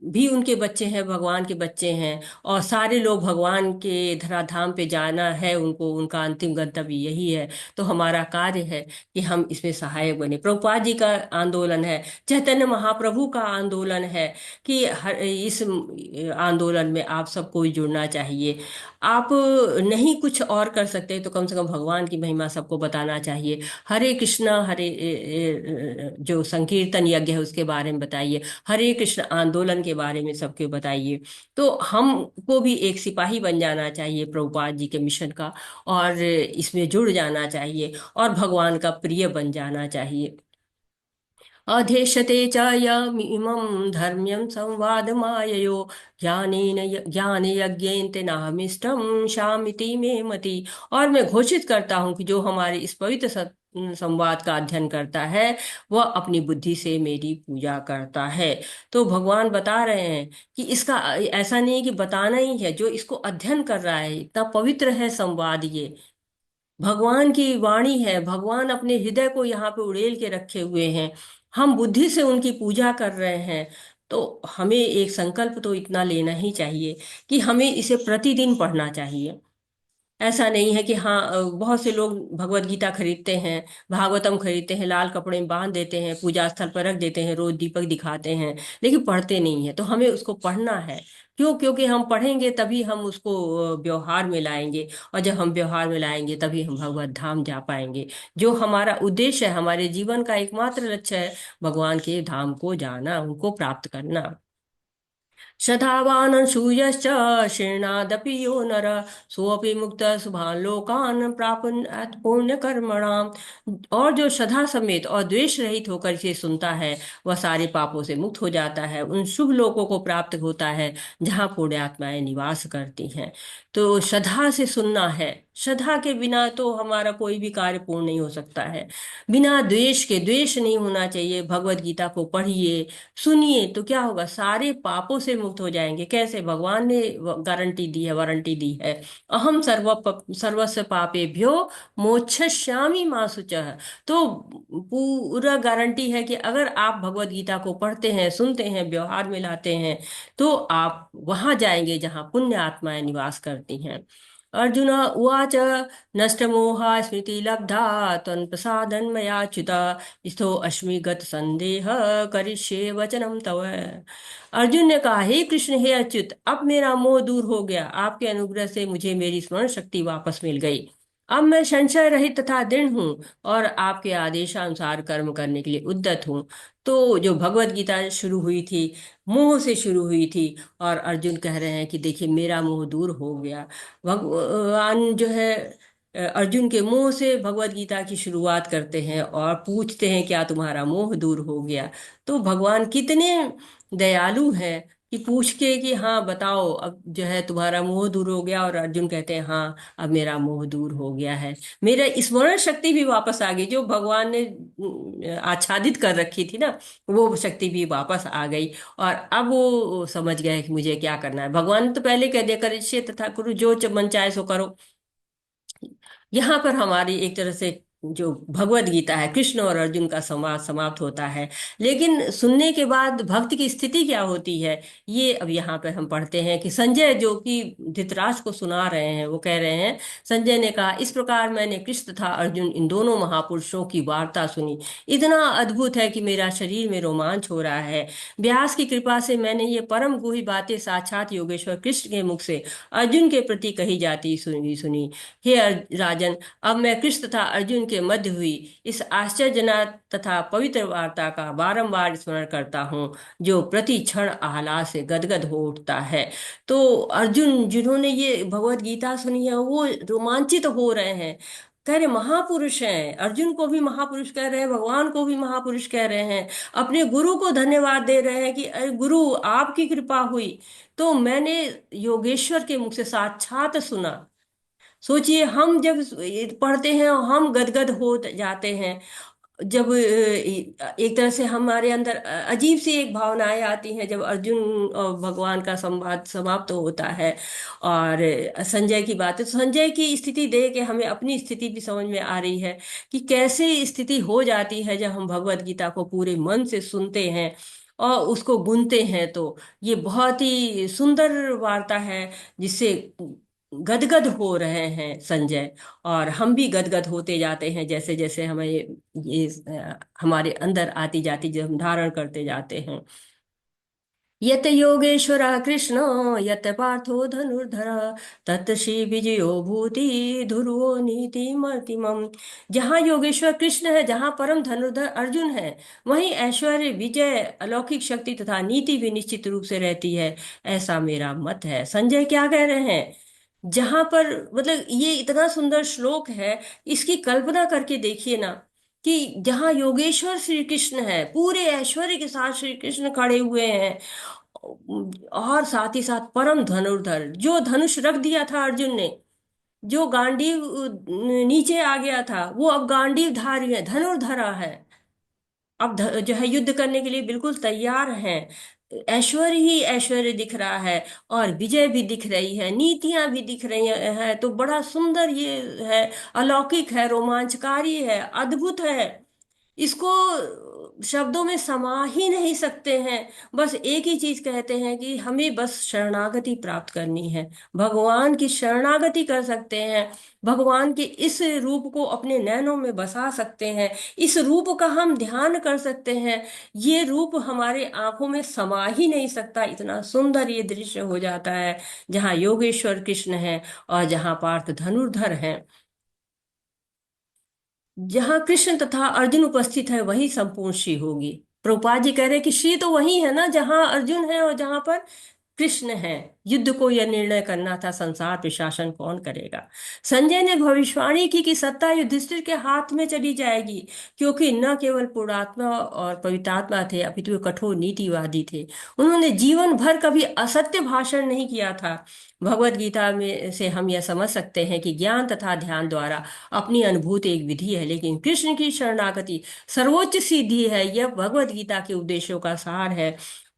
भी उनके बच्चे हैं, भगवान के बच्चे हैं, और सारे लोग भगवान के धराधाम पे जाना है उनको, उनका अंतिम गंतव्य यही है। तो हमारा कार्य है कि हम इसमें सहायक बने। प्रभुपाद जी का आंदोलन है, चैतन्य महाप्रभु का आंदोलन है कि इस आंदोलन में आप सबको जुड़ना चाहिए। आप नहीं कुछ और कर सकते तो कम से कम भगवान की महिमा सबको बताना चाहिए। हरे कृष्णा, जो संकीर्तन यज्ञ है उसके बारे में बताइए, हरे कृष्ण आंदोलन के बारे में सबके बताइए। तो हमको भी एक सिपाही बन जाना चाहिए प्रभुपाद जी के मिशन का, और इसमें जुड़ जाना चाहिए और भगवान का प्रिय बन जाना चाहिए। अधेशते च यमिमं धर्म्यं संवादमाययो ज्ञान यज्ञेन तेनाहमिष्टं शामिति मे मति। और मैं घोषित करता हूँ कि जो हमारे इस पवित्र संवाद का अध्ययन करता है वह अपनी बुद्धि से मेरी पूजा करता है। तो भगवान बता रहे हैं कि इसका ऐसा नहीं कि बताना ही है, जो इसको अध्ययन कर रहा है, इतना पवित्र है संवाद, ये भगवान की वाणी है, भगवान अपने हृदय को यहाँ पे उड़ेल के रखे हुए हैं, हम बुद्धि से उनकी पूजा कर रहे हैं। तो हमें एक संकल्प तो इतना लेना ही चाहिए कि हमें इसे प्रतिदिन पढ़ना चाहिए। ऐसा नहीं है कि हाँ, बहुत से लोग भगवत गीता खरीदते हैं, भागवतम खरीदते हैं, लाल कपड़े में बांध देते हैं, पूजा स्थल पर रख देते हैं, रोज दीपक दिखाते हैं, लेकिन पढ़ते नहीं है। तो हमें उसको पढ़ना है। क्यों? क्योंकि हम पढ़ेंगे तभी हम उसको व्यवहार में लाएंगे, और जब हम व्यवहार में लाएंगे तभी हम भगवत धाम जा पाएंगे। जो हमारा उद्देश्य है, हमारे जीवन का एकमात्र लक्ष्य है भगवान के धाम को जाना, उनको प्राप्त करना। शतावान सूयश्च शृणादपि यो नर सोऽपि मुक्त शुभान् लोकान् प्राप्नुयात् पुण्य कर्मणाम। और जो श्रद्धा समेत और द्वेष रहित होकर इसे सुनता है वह सारे पापों से मुक्त हो जाता है, उन शुभ लोकों को प्राप्त होता है जहाँ पुण्यात्माएं निवास करती हैं। तो श्रद्धा से सुनना है, श्रद्धा के बिना तो हमारा कोई भी कार्य पूर्ण नहीं हो सकता है। बिना द्वेष के, द्वेष नहीं होना चाहिए। भगवत गीता को पढ़िए, सुनिए, तो क्या होगा, सारे पापों से मुक्त हो जाएंगे। कैसे? भगवान ने गारंटी दी है, वारंटी दी है, अहम सर्वस्व पापेभ्यो मोक्षयिष्यामि मा शुचः। तो पूरा गारंटी है कि अगर आप भगवत गीता को पढ़ते हैं, सुनते हैं, व्यवहार में लाते हैं तो आप वहां जाएंगे जहां पुण्य आत्माएं निवास करती हैं। अर्जुन उवाच नष्टमोहा स्मृति लब्धा त्वन्प्रसादन् मयाच्युत स्थो अस्मि गत संदेह करिष्ये वचनम तव। अर्जुन ने कहा, हे कृष्ण, हे अच्युत, अब मेरा मोह दूर हो गया, आपके अनुग्रह से मुझे मेरी स्मरण शक्ति वापस मिल गई। अब मैं संशय रहित तथा दृढ़ हूँ और आपके आदेशानुसार कर्म करने के लिए उद्यत हूँ। तो जो भगवत गीता शुरू हुई थी, मोह से शुरू हुई थी, और अर्जुन कह रहे हैं कि देखिए मेरा मोह दूर हो गया। भगवान जो है अर्जुन के मुंह से भगवत गीता की शुरुआत करते हैं और पूछते हैं क्या तुम्हारा मोह दूर हो गया। तो भगवान कितने दयालु हैं कि पूछ के कि हाँ बताओ, अब जो है तुम्हारा मोह दूर हो गया, और अर्जुन कहते हैं हाँ अब मेरा मोह दूर हो गया है, मेरा स्मरण शक्ति भी वापस आ गई। जो भगवान ने आच्छादित कर रखी थी ना, वो शक्ति भी वापस आ गई, और अब वो समझ गए कि मुझे क्या करना है। भगवान ने तो पहले कह दिया, करिष्ये तथा कुरु, जो मन चाहे सो करो। यहाँ पर हमारी एक तरह से जो भगवत गीता है, कृष्ण और अर्जुन का संवाद समाप्त होता है। लेकिन सुनने के बाद भक्त की स्थिति क्या होती है, ये अब यहाँ पर हम पढ़ते हैं कि संजय जो कि धृतराष्ट्र को सुना रहे हैं, वो कह रहे हैं, संजय ने कहा, इस प्रकार मैंने कृष्ण तथा अर्जुन इन दोनों महापुरुषों की वार्ता सुनी, इतना अद्भुत है कि मेरा शरीर में रोमांच हो रहा है। व्यास की कृपा से मैंने ये परम गुही बातें साक्षात योगेश्वर कृष्ण के मुख से अर्जुन के प्रति कही जाती सुनी। हे राजन, अब मैं कृष्ण तथा अर्जुन के मध्य हुई इस आश्चर्यजनक तथा पवित्र वार्ता का बारंबार स्मरण करता हूँ, जो प्रति क्षण आह्लाद से गदगद हो उठता है। तो अर्जुन जिन्होंने ये भगवत गीता सुनी है वो रोमांचित हो रहे हैं, कह रहे महापुरुष हैं, अर्जुन को भी महापुरुष कह रहे हैं, भगवान को भी महापुरुष कह रहे हैं, अपने गुरु को धन्यवाद दे रहे हैं कि अरे गुरु आपकी कृपा हुई तो मैंने योगेश्वर के मुख से साक्षात सुना। सोचिए हम जब पढ़ते हैं और हम गदगद हो जाते हैं, जब एक तरह से हमारे अंदर अजीब सी एक भावनाएं आती हैं जब अर्जुन और भगवान का संवाद समाप्त होता है। और संजय की बात है तो संजय की स्थिति देख के हमें अपनी स्थिति भी समझ में आ रही है कि कैसे स्थिति हो जाती है जब हम भगवत गीता को पूरे मन से सुनते हैं और उसको गुनते हैं। तो ये बहुत ही सुंदर वार्ता है जिससे गदगद हो रहे हैं संजय, और हम भी गदगद होते जाते हैं जैसे जैसे हमें ये हमारे अंदर आती जाती जब हम धारण करते जाते हैं। यत योगेश्वर कृष्ण यत पार्थो धनुर्धर तत् श्री विजयो भूति ध्रुवो नीति मर्तिमम। जहाँ योगेश्वर कृष्ण है, जहाँ परम धनुर्धर अर्जुन है, वहीं ऐश्वर्य, विजय, अलौकिक शक्ति तथा नीति भी निश्चित रूप से रहती है, ऐसा मेरा मत है। संजय क्या कह रहे हैं, जहां पर मतलब ये इतना सुंदर श्लोक है, इसकी कल्पना करके देखिए ना कि जहाँ योगेश्वर श्री कृष्ण है, पूरे ऐश्वर्य के साथ श्री कृष्ण खड़े हुए हैं, और साथ ही साथ परम धनुर्धर, जो धनुष रख दिया था अर्जुन ने, जो गांडीव नीचे आ गया था वो अब गांडीव धारी है, धनुर्धरा है, अब जो है युद्ध करने के लिए बिल्कुल तैयार हैं। ऐश्वर्य ही ऐश्वर्य दिख रहा है और विजय भी दिख रही है, नीतियां भी दिख रही हैं, तो बड़ा सुंदर ये है, अलौकिक है, रोमांचकारी है, अद्भुत है। इसको शब्दों में समा ही नहीं सकते हैं। बस एक ही चीज कहते हैं कि हमें बस शरणागति प्राप्त करनी है, भगवान की शरणागति कर सकते हैं, भगवान के इस रूप को अपने नैनों में बसा सकते हैं, इस रूप का हम ध्यान कर सकते हैं। ये रूप हमारे आंखों में समा ही नहीं सकता, इतना सुंदर ये दृश्य हो जाता है जहाँ योगेश्वर कृष्ण है और जहाँ पार्थ धनुर्धर हैं। जहां कृष्ण तथा अर्जुन उपस्थित है वही संपूर्ण श्री होगी। प्रभुपाद जी कह रहे हैं कि श्री तो वही है ना जहां अर्जुन है और जहां पर कृष्ण है। युद्ध को यह निर्णय करना था संसार प्रशासन कौन करेगा। संजय ने भविष्यवाणी की कि सत्ता युधिष्ठिर के हाथ में चली जाएगी, क्योंकि न केवल पुणात्मा और पवित्रात्मा थे अपितु वे कठोर नीतिवादी थे। उन्होंने जीवन भर कभी असत्य भाषण नहीं किया था। भगवत गीता में से हम यह समझ सकते हैं कि ज्ञान तथा ध्यान द्वारा अपनी अनुभूति एक विधि है, लेकिन कृष्ण की शरणागति सर्वोच्च सिद्धि है। यह भगवत गीता के उद्देश्यों का सार है।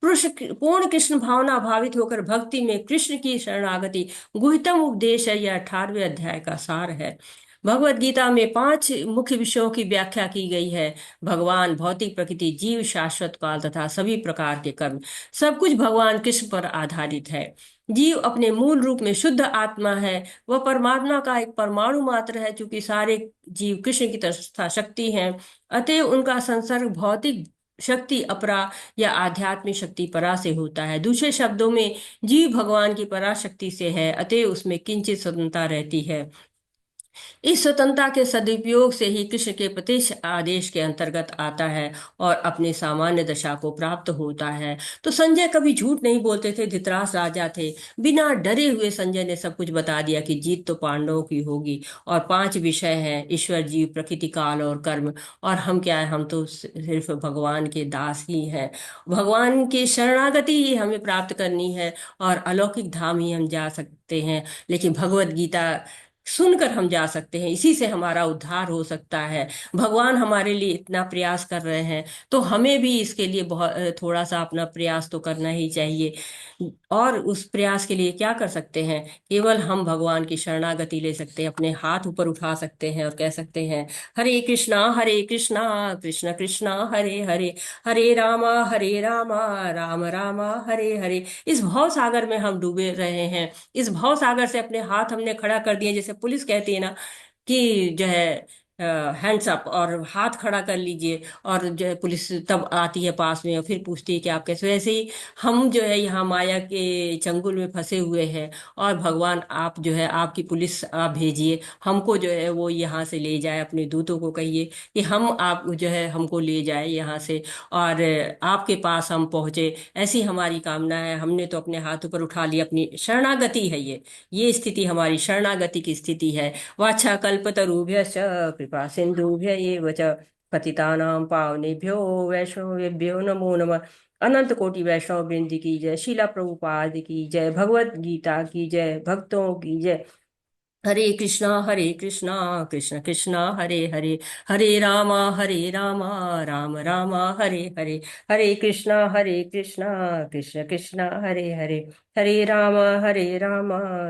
पुरुष पूर्ण कृष्ण भावना भावित होकर भक्ति में कृष्ण की शरणागति गुह्यतम उपदेश है। यह 18वें अध्याय का सार है। भगवत गीता में 5 मुख्य विषयों की व्याख्या की गई है: भगवान, भौतिक प्रकृति, जीव, शाश्वत काल तथा सभी प्रकार के कर्म। सब कुछ भगवान कृष्ण पर आधारित है। जीव अपने मूल रूप में शुद्ध आत्मा है, वह परमात्मा का एक परमाणु मात्र है। चूंकि सारे जीव कृष्ण की तथा शक्ति हैं, अतः उनका संसर्ग भौतिक शक्ति अपरा या आध्यात्मिक शक्ति परा से होता है। दूसरे शब्दों में जीव भगवान की पराशक्ति से है, अतः उसमें किंचित स्वतंत्रता रहती है। इस स्वतंत्रता के सदुपयोग से ही कृष्ण के प्रत्यक्ष आदेश के अंतर्गत आता है और अपने सामान्य दशा को प्राप्त होता है। तो संजय कभी झूठ नहीं बोलते थे, धृतराष्ट्र राजा थे। बिना डरे हुए संजय ने सब कुछ बता दिया कि जीत तो पांडवों की होगी, और 5 विषय हैं: ईश्वर, जीव, प्रकृति, काल और कर्म। और हम क्या है, हम तो सिर्फ भगवान के दास ही हैं। भगवान की शरणागति ही हमें प्राप्त करनी है और अलौकिक धाम ही हम जा सकते हैं। लेकिन भगवत गीता सुनकर हम जा सकते हैं, इसी से हमारा उद्धार हो सकता है। भगवान हमारे लिए इतना प्रयास कर रहे हैं तो हमें भी इसके लिए बहुत थोड़ा सा अपना प्रयास तो करना ही चाहिए। और उस प्रयास के लिए क्या कर सकते हैं, केवल हम भगवान की शरणागति ले सकते हैं, अपने हाथ ऊपर उठा सकते हैं और कह सकते हैं हरे कृष्णा कृष्ण कृष्णा हरे हरे, हरे रामा राम रामा हरे हरे। इस भव सागर में हम डूबे रहे हैं, इस भव सागर से अपने हाथ हमने खड़ा कर दिए। जैसे पुलिस कहती है ना कि जो है हैंड्स अप और हाथ खड़ा कर लीजिए, और जो है पुलिस तब आती है पास में और फिर पूछती है कि आप कैसे। वैसे ही हम जो है यहाँ माया के चंगुल में फंसे हुए हैं, और भगवान आप जो है आपकी पुलिस आप भेजिए, हमको जो है वो यहाँ से ले जाए, अपने दूतों को कहिए कि हम आप जो है हमको ले जाए यहाँ से, और आपके पास हम पहुँचे, ऐसी हमारी कामना है। हमने तो अपने हाथ ऊपर उठा लिया, अपनी शरणागति है ये स्थिति हमारी शरणागति की स्थिति है। वाछा कल्पतरुभ्यश्च कृपा सिंधुभ्य एव च पतितानां पावनेभ्यो वैष्णवेभ्यो नमो नमः। अनंत कोटि वैष्णव वृंद की जय, शीला प्रभुपाद की जय, भगवत गीता की जय, भक्तों की जय। हरे कृष्णा कृष्ण कृष्णा हरे हरे, हरे रामा राम रामा हरे हरे, हरे कृष्णा कृष्ण कृष्णा हरे हरे, हरे रामा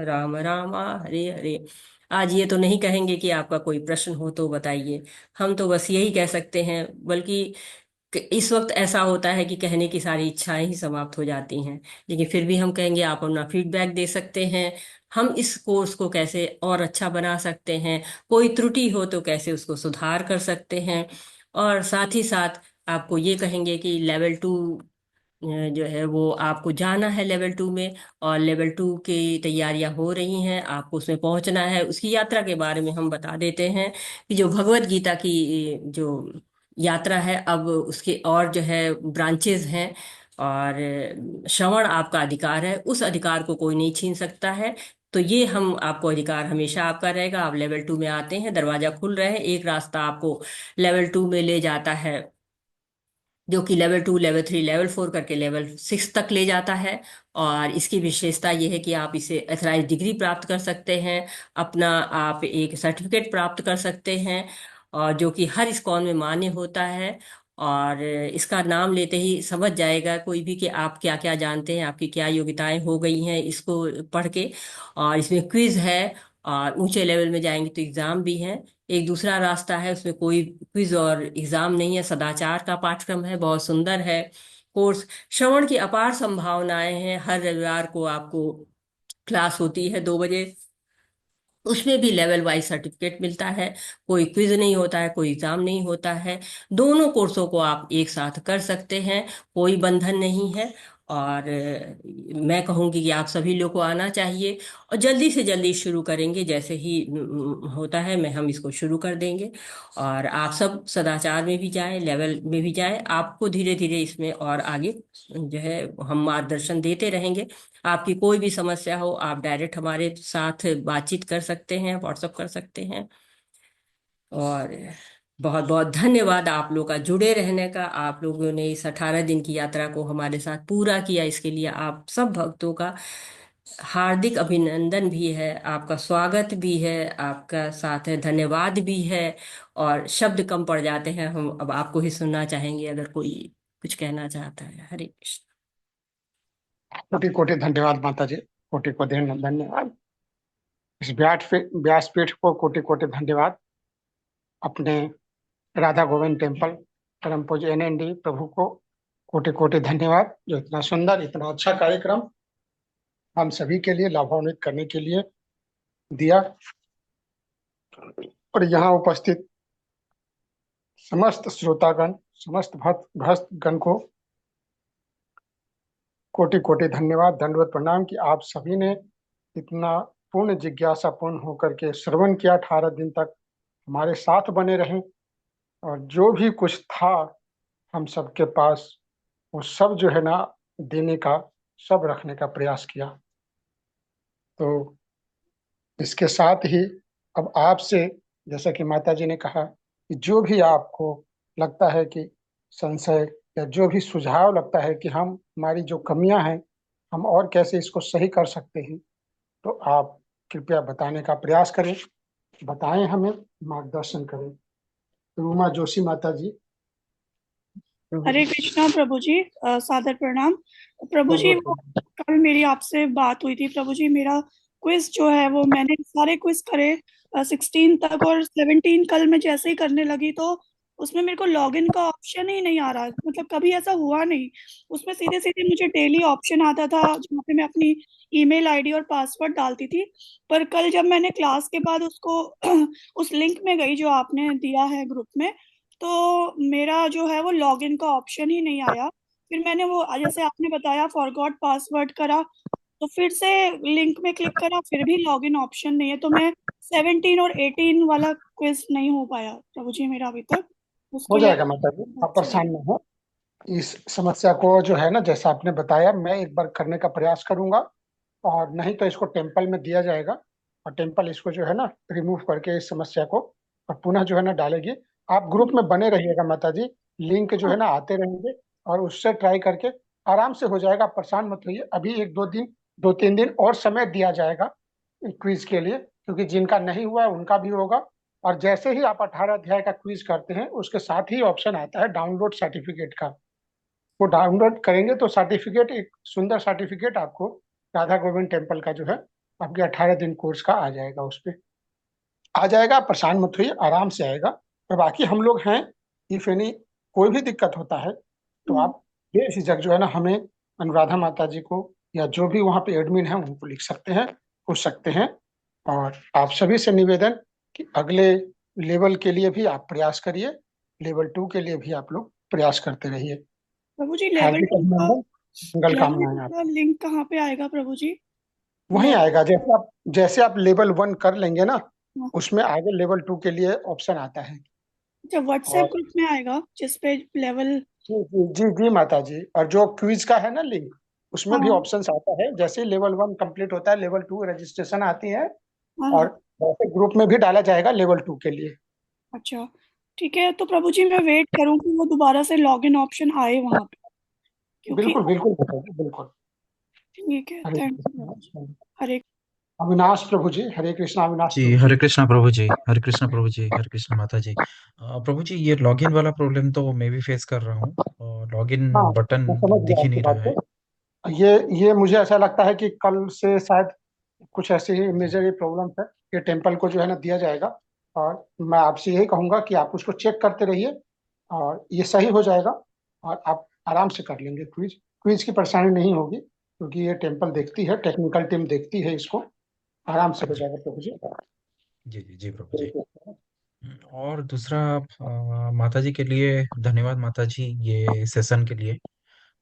राम रामा हरे हरे। आज ये तो नहीं कहेंगे कि आपका कोई प्रश्न हो तो बताइए, हम तो बस यही कह सकते हैं, बल्कि इस वक्त ऐसा होता है कि कहने की सारी इच्छाएं ही समाप्त हो जाती हैं, लेकिन फिर भी हम कहेंगे आप अपना फीडबैक दे सकते हैं, हम इस कोर्स को कैसे और अच्छा बना सकते हैं, कोई त्रुटि हो तो कैसे उसको सुधार कर सकते हैं, और साथ ही साथ आपको ये कहेंगे कि लेवल 2 जो है वो आपको जाना है लेवल 2 में, और लेवल 2 की तैयारियां हो रही हैं, आपको उसमें पहुंचना है। उसकी यात्रा के बारे में हम बता देते हैं कि जो भगवत गीता की जो यात्रा है, अब उसके और जो है ब्रांचेज हैं, और श्रवण आपका अधिकार है, उस अधिकार को कोई नहीं छीन सकता है। तो ये हम आपको अधिकार हमेशा आपका रहेगा। आप लेवल 2 में आते हैं, दरवाजा खुल रहे हैं, एक रास्ता आपको लेवल 2 में ले जाता है, जो कि लेवल 2 लेवल 3 लेवल 4 करके लेवल 6 तक ले जाता है। और इसकी विशेषता यह है कि आप इसे एथराइज डिग्री प्राप्त कर सकते हैं, अपना आप एक सर्टिफिकेट प्राप्त कर सकते हैं, और जो कि हर इस्कॉन में मान्य होता है। और इसका नाम लेते ही समझ जाएगा कोई भी कि आप क्या क्या जानते हैं, आपकी क्या योग्यताएं हो गई हैं इसको पढ़ के। और इसमें क्विज है, और ऊंचे लेवल में जाएंगे तो एग्जाम भी है। एक दूसरा रास्ता है, उसमें कोई क्विज और एग्जाम नहीं है, सदाचार का पाठ्यक्रम है, बहुत सुंदर है कोर्स। श्रवण की अपार संभावनाएं हैं, हर रविवार को आपको क्लास होती है 2 बजे, उसमें भी लेवल वाइज सर्टिफिकेट मिलता है, कोई क्विज नहीं होता है, कोई एग्जाम नहीं होता है। दोनों कोर्सों को आप एक साथ कर सकते हैं, कोई बंधन नहीं है। और मैं कहूँगी कि आप सभी लोग को आना चाहिए, और जल्दी से जल्दी शुरू करेंगे, जैसे ही होता है मैं हम इसको शुरू कर देंगे। और आप सब सदाचार में भी जाएं, लेवल में भी जाएं, आपको धीरे धीरे इसमें और आगे जो है हम मार्गदर्शन देते रहेंगे। आपकी कोई भी समस्या हो, आप डायरेक्ट हमारे साथ बातचीत कर सकते हैं, व्हाट्सअप कर सकते हैं। और बहुत बहुत धन्यवाद आप लोग का जुड़े रहने का, आप लोगों ने इस 18 दिन की यात्रा को हमारे साथ पूरा किया, इसके लिए आप सब भक्तों का हार्दिक अभिनंदन भी है, आपका स्वागत भी है, आपका साथ है धन्यवाद भी है। और शब्द कम पड़ जाते हैं, हम अब आपको ही सुनना चाहेंगे अगर कोई कुछ कहना चाहता है। हरे कृष्ण। कोटि कोटि धन्यवाद माता जी, कोटि कोटि धन्यवाद। इस व्यासपीठ को कोटि कोटि धन्यवाद। अपने राधा गोविंद टेम्पल परम पूज्य NND प्रभु को कोटि कोटि धन्यवाद, जो इतना सुंदर इतना अच्छा कार्यक्रम हम सभी के लिए लाभान्वित करने के लिए दिया। और यहाँ उपस्थित समस्त श्रोतागण, समस्त भक्तगण को कोटि कोटि धन्यवाद, दंडवत प्रणाम कि आप सभी ने इतना पूर्ण जिज्ञासा पूर्ण होकर के श्रवण किया, 18 दिन तक हमारे साथ बने रहे, और जो भी कुछ था हम सबके पास वो सब जो है ना देने का, सब रखने का प्रयास किया। तो इसके साथ ही अब आपसे, जैसा कि माता जी ने कहा, कि जो भी आपको लगता है कि संशय या जो भी सुझाव लगता है कि हमारी जो कमियां हैं हम और कैसे इसको सही कर सकते हैं, तो आप कृपया बताने का प्रयास करें, बताएं, हमें मार्गदर्शन करें। तो उमा जोशी माता जी। हरे कृष्णा प्रभु जी, सादर प्रणाम प्रभु जी। वो कल मेरी आपसे बात हुई थी प्रभु जी, मेरा क्विज जो है वो मैंने सारे क्विज करे 16 तक, और 17 कल मैं जैसे ही करने लगी तो उसमें मेरे को लॉगिन का ऑप्शन ही नहीं आ रहा, मतलब कभी ऐसा हुआ नहीं। उसमें सीधे सीधे मुझे डेली ऑप्शन आता था जहाँ पे मैं अपनी ईमेल आईडी और पासवर्ड डालती थी। पर कल जब मैंने क्लास के बाद उसको उस लिंक में गई जो आपने दिया है ग्रुप में, तो मेरा जो है वो लॉगिन का ऑप्शन ही नहीं आया। फिर मैंने वो जैसे आपने बताया फॉरगॉट पासवर्ड करा, तो फिर से लिंक में क्लिक करा, फिर भी लॉगिन ऑप्शन नहीं है। तो मैं 17 और 18 वाला क्विज नहीं हो पाया प्रभु जी मेरा अभी तक, हो उसके लिए जाएगा माता जी, आप अच्छा। परेशान न हो। इस समस्या को जो है ना, जैसा आपने बताया, मैं एक बार करने का प्रयास करूंगा, और नहीं तो इसको टेम्पल में दिया जाएगा, और टेम्पल इसको जो है ना रिमूव करके इस समस्या को और पुनः जो है ना डालेगी। आप ग्रुप में बने रहिएगा माता जी, लिंक जो है ना आते रहेंगे, और उससे ट्राई करके आराम से हो जाएगा। आप परेशान मत होइए, अभी एक दो दिन, 2-3 दिन और समय दिया जाएगा क्विज के लिए, क्योंकि जिनका नहीं हुआ है उनका भी होगा। और जैसे ही आप 18 अध्याय का क्विज करते हैं, उसके साथ ही ऑप्शन आता है डाउनलोड सर्टिफिकेट का। वो डाउनलोड करेंगे तो सर्टिफिकेट, एक सुंदर सर्टिफिकेट आपको राधा गोविंद टेम्पल का जो है आपके 18 दिन कोर्स का आ जाएगा। उस पे आ जाएगा, आप परेशान मत होइए, आराम से आएगा। और बाकी हम लोग हैं, इफ एनी कोई भी दिक्कत होता है तो आप बेझिझक जो है ना हमें, अनुराधा माता जी को, या जो भी वहाँ पे एडमिन है उनको लिख सकते हैं, पूछ सकते हैं। और आप सभी से निवेदन कि अगले लेवल के लिए भी आप प्रयास करिए, लेवल 2 के लिए भी आप लोग प्रयास करते रहिए। प्रभु जी लेवल हार्दिक 2 का अभिनंदन, मंगल लेवल कामनाएं 2 आप। का लिंक कहाँ पे आएगा प्रभु जी? वहीं लॉग आएगा, जैसे आप लेवल 1 कर लेंगे ना, उसमें आगे लेवल 2 के लिए ऑप्शन आता है। अच्छा, व्हाट्सएप और ग्रुप में आएगा जिस पे लेवल। जी जी जी जी माता जी, और जो क्विज का है ना लिंक, उसमें भी हाँ ऑप्शंस आता है। जैसे ही लेवल 1 कंप्लीट होता है, लेवल 2 रजिस्ट्रेशन आती है, हाँ और हाँ। वैसे ग्रुप में भी डाला जाएगा लेवल 2 के लिए। अच्छा ठीक है, तो प्रभु जी मैं वेट करूँ कि वो दोबारा से लॉगिन ऑप्शन आए वहां पे, क्योंकि बिल्कुल बिल्कुल माता जी, बिल्कुल। ठीक है, हरे थैंक यू प्रभु जी। कृष्ण। हरे। अविनाश प्रभु जी, हरे कृष्णा अविनाश जी, प्रभु जी। हरे कृष्णा प्रभु जी, हरे कृष्णा प्रभु जी, हरे कृष्णा माता जी। प्रभु जी, ये लॉगिन वाला प्रॉब्लम तो मैं भी फेस कर रहा हूँ, और लॉगिन हाँ, बटन मैं समझ दिख गया ही आपकी नहीं बात रहा है। को। ये मुझे ऐसा लगता है कि कल से शायद कुछ ऐसी ही जी मेजर प्रॉब्लम है। ये टेम्पल को जो है ना दिया जाएगा, और मैं आपसे यही कहूंगा कि आप उसको चेक करते रहिए, और ये सही हो जाएगा, और आप आराम से कर लेंगे क्विज। क्विज की परेशानी नहीं होगी, क्योंकि ये टेम्पल देखती है, टेक्निकल टीम देखती है इसको। आराम से हो जी जाएगा प्रभु जी। जी जी जी प्रभु जी। और दूसरा, माता जी के लिए धन्यवाद माता जी, ये सेशन के लिए